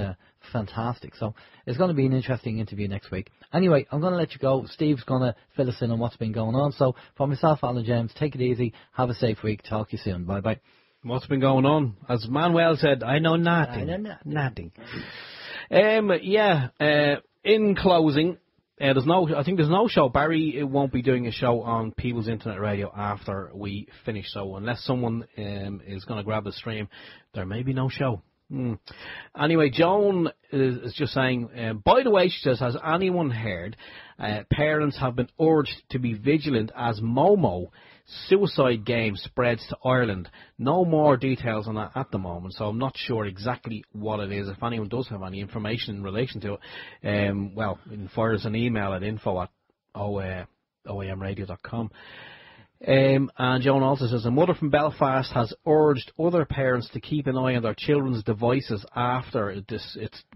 fantastic. So it's going to be an interesting interview next week. Anyway, I'm going to let you go. Steve's going to fill us in on what's been going on. So for myself, Alan James, take it easy, have a safe week, talk to you soon, bye bye. What's been going on? As Manuel said, I know nothing. Nothing. In closing, there's no show. Barry won't be doing a show on People's Internet Radio after we finish. So unless someone is going to grab the stream, there may be no show. Anyway, Joan is just saying, by the way, she says, has anyone heard parents have been urged to be vigilant as Momo suicide game spreads to Ireland? No more details on that at the moment, so I'm not sure exactly what it is. If anyone does have any information in relation to it, fire us an email at info@oymradio.com. And Joan also says, a mother from Belfast has urged other parents to keep an eye on their children's devices after it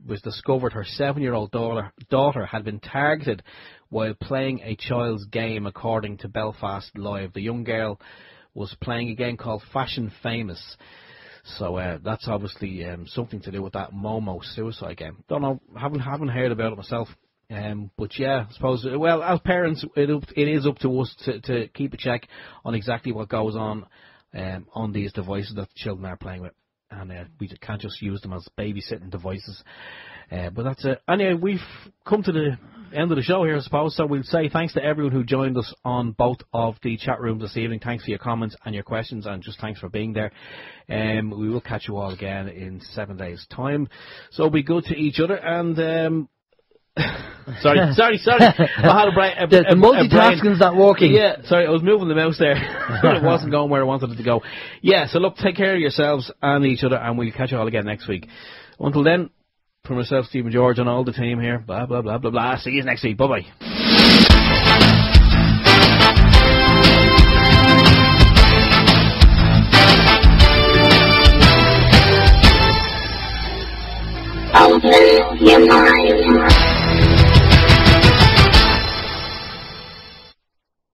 was discovered her 7-year-old daughter had been targeted while playing a child's game, according to Belfast Live. The young girl was playing a game called Fashion Famous. So that's obviously something to do with that Momo suicide game. Don't know, haven't heard about it myself. But yeah, I suppose, well, as parents, it is up to us to keep a check on exactly what goes on these devices that the children are playing with. And we can't just use them as babysitting devices. But that's it. Anyway, we've come to the end of the show here, I suppose. So we'll say thanks to everyone who joined us on both of the chat rooms this evening. Thanks for your comments and your questions, and just thanks for being there. We will catch you all again in 7 days' time. So be good to each other, and... Sorry. I had a brain. The multitasking's not working. Yeah, sorry, I was moving the mouse there. It wasn't going where I wanted it to go. Yeah, so look, take care of yourselves and each other, and we'll catch you all again next week. Until then, for myself, Stephen George, and all the team here, blah, blah, blah, blah, blah. See you next week. Bye-bye. Open your mind.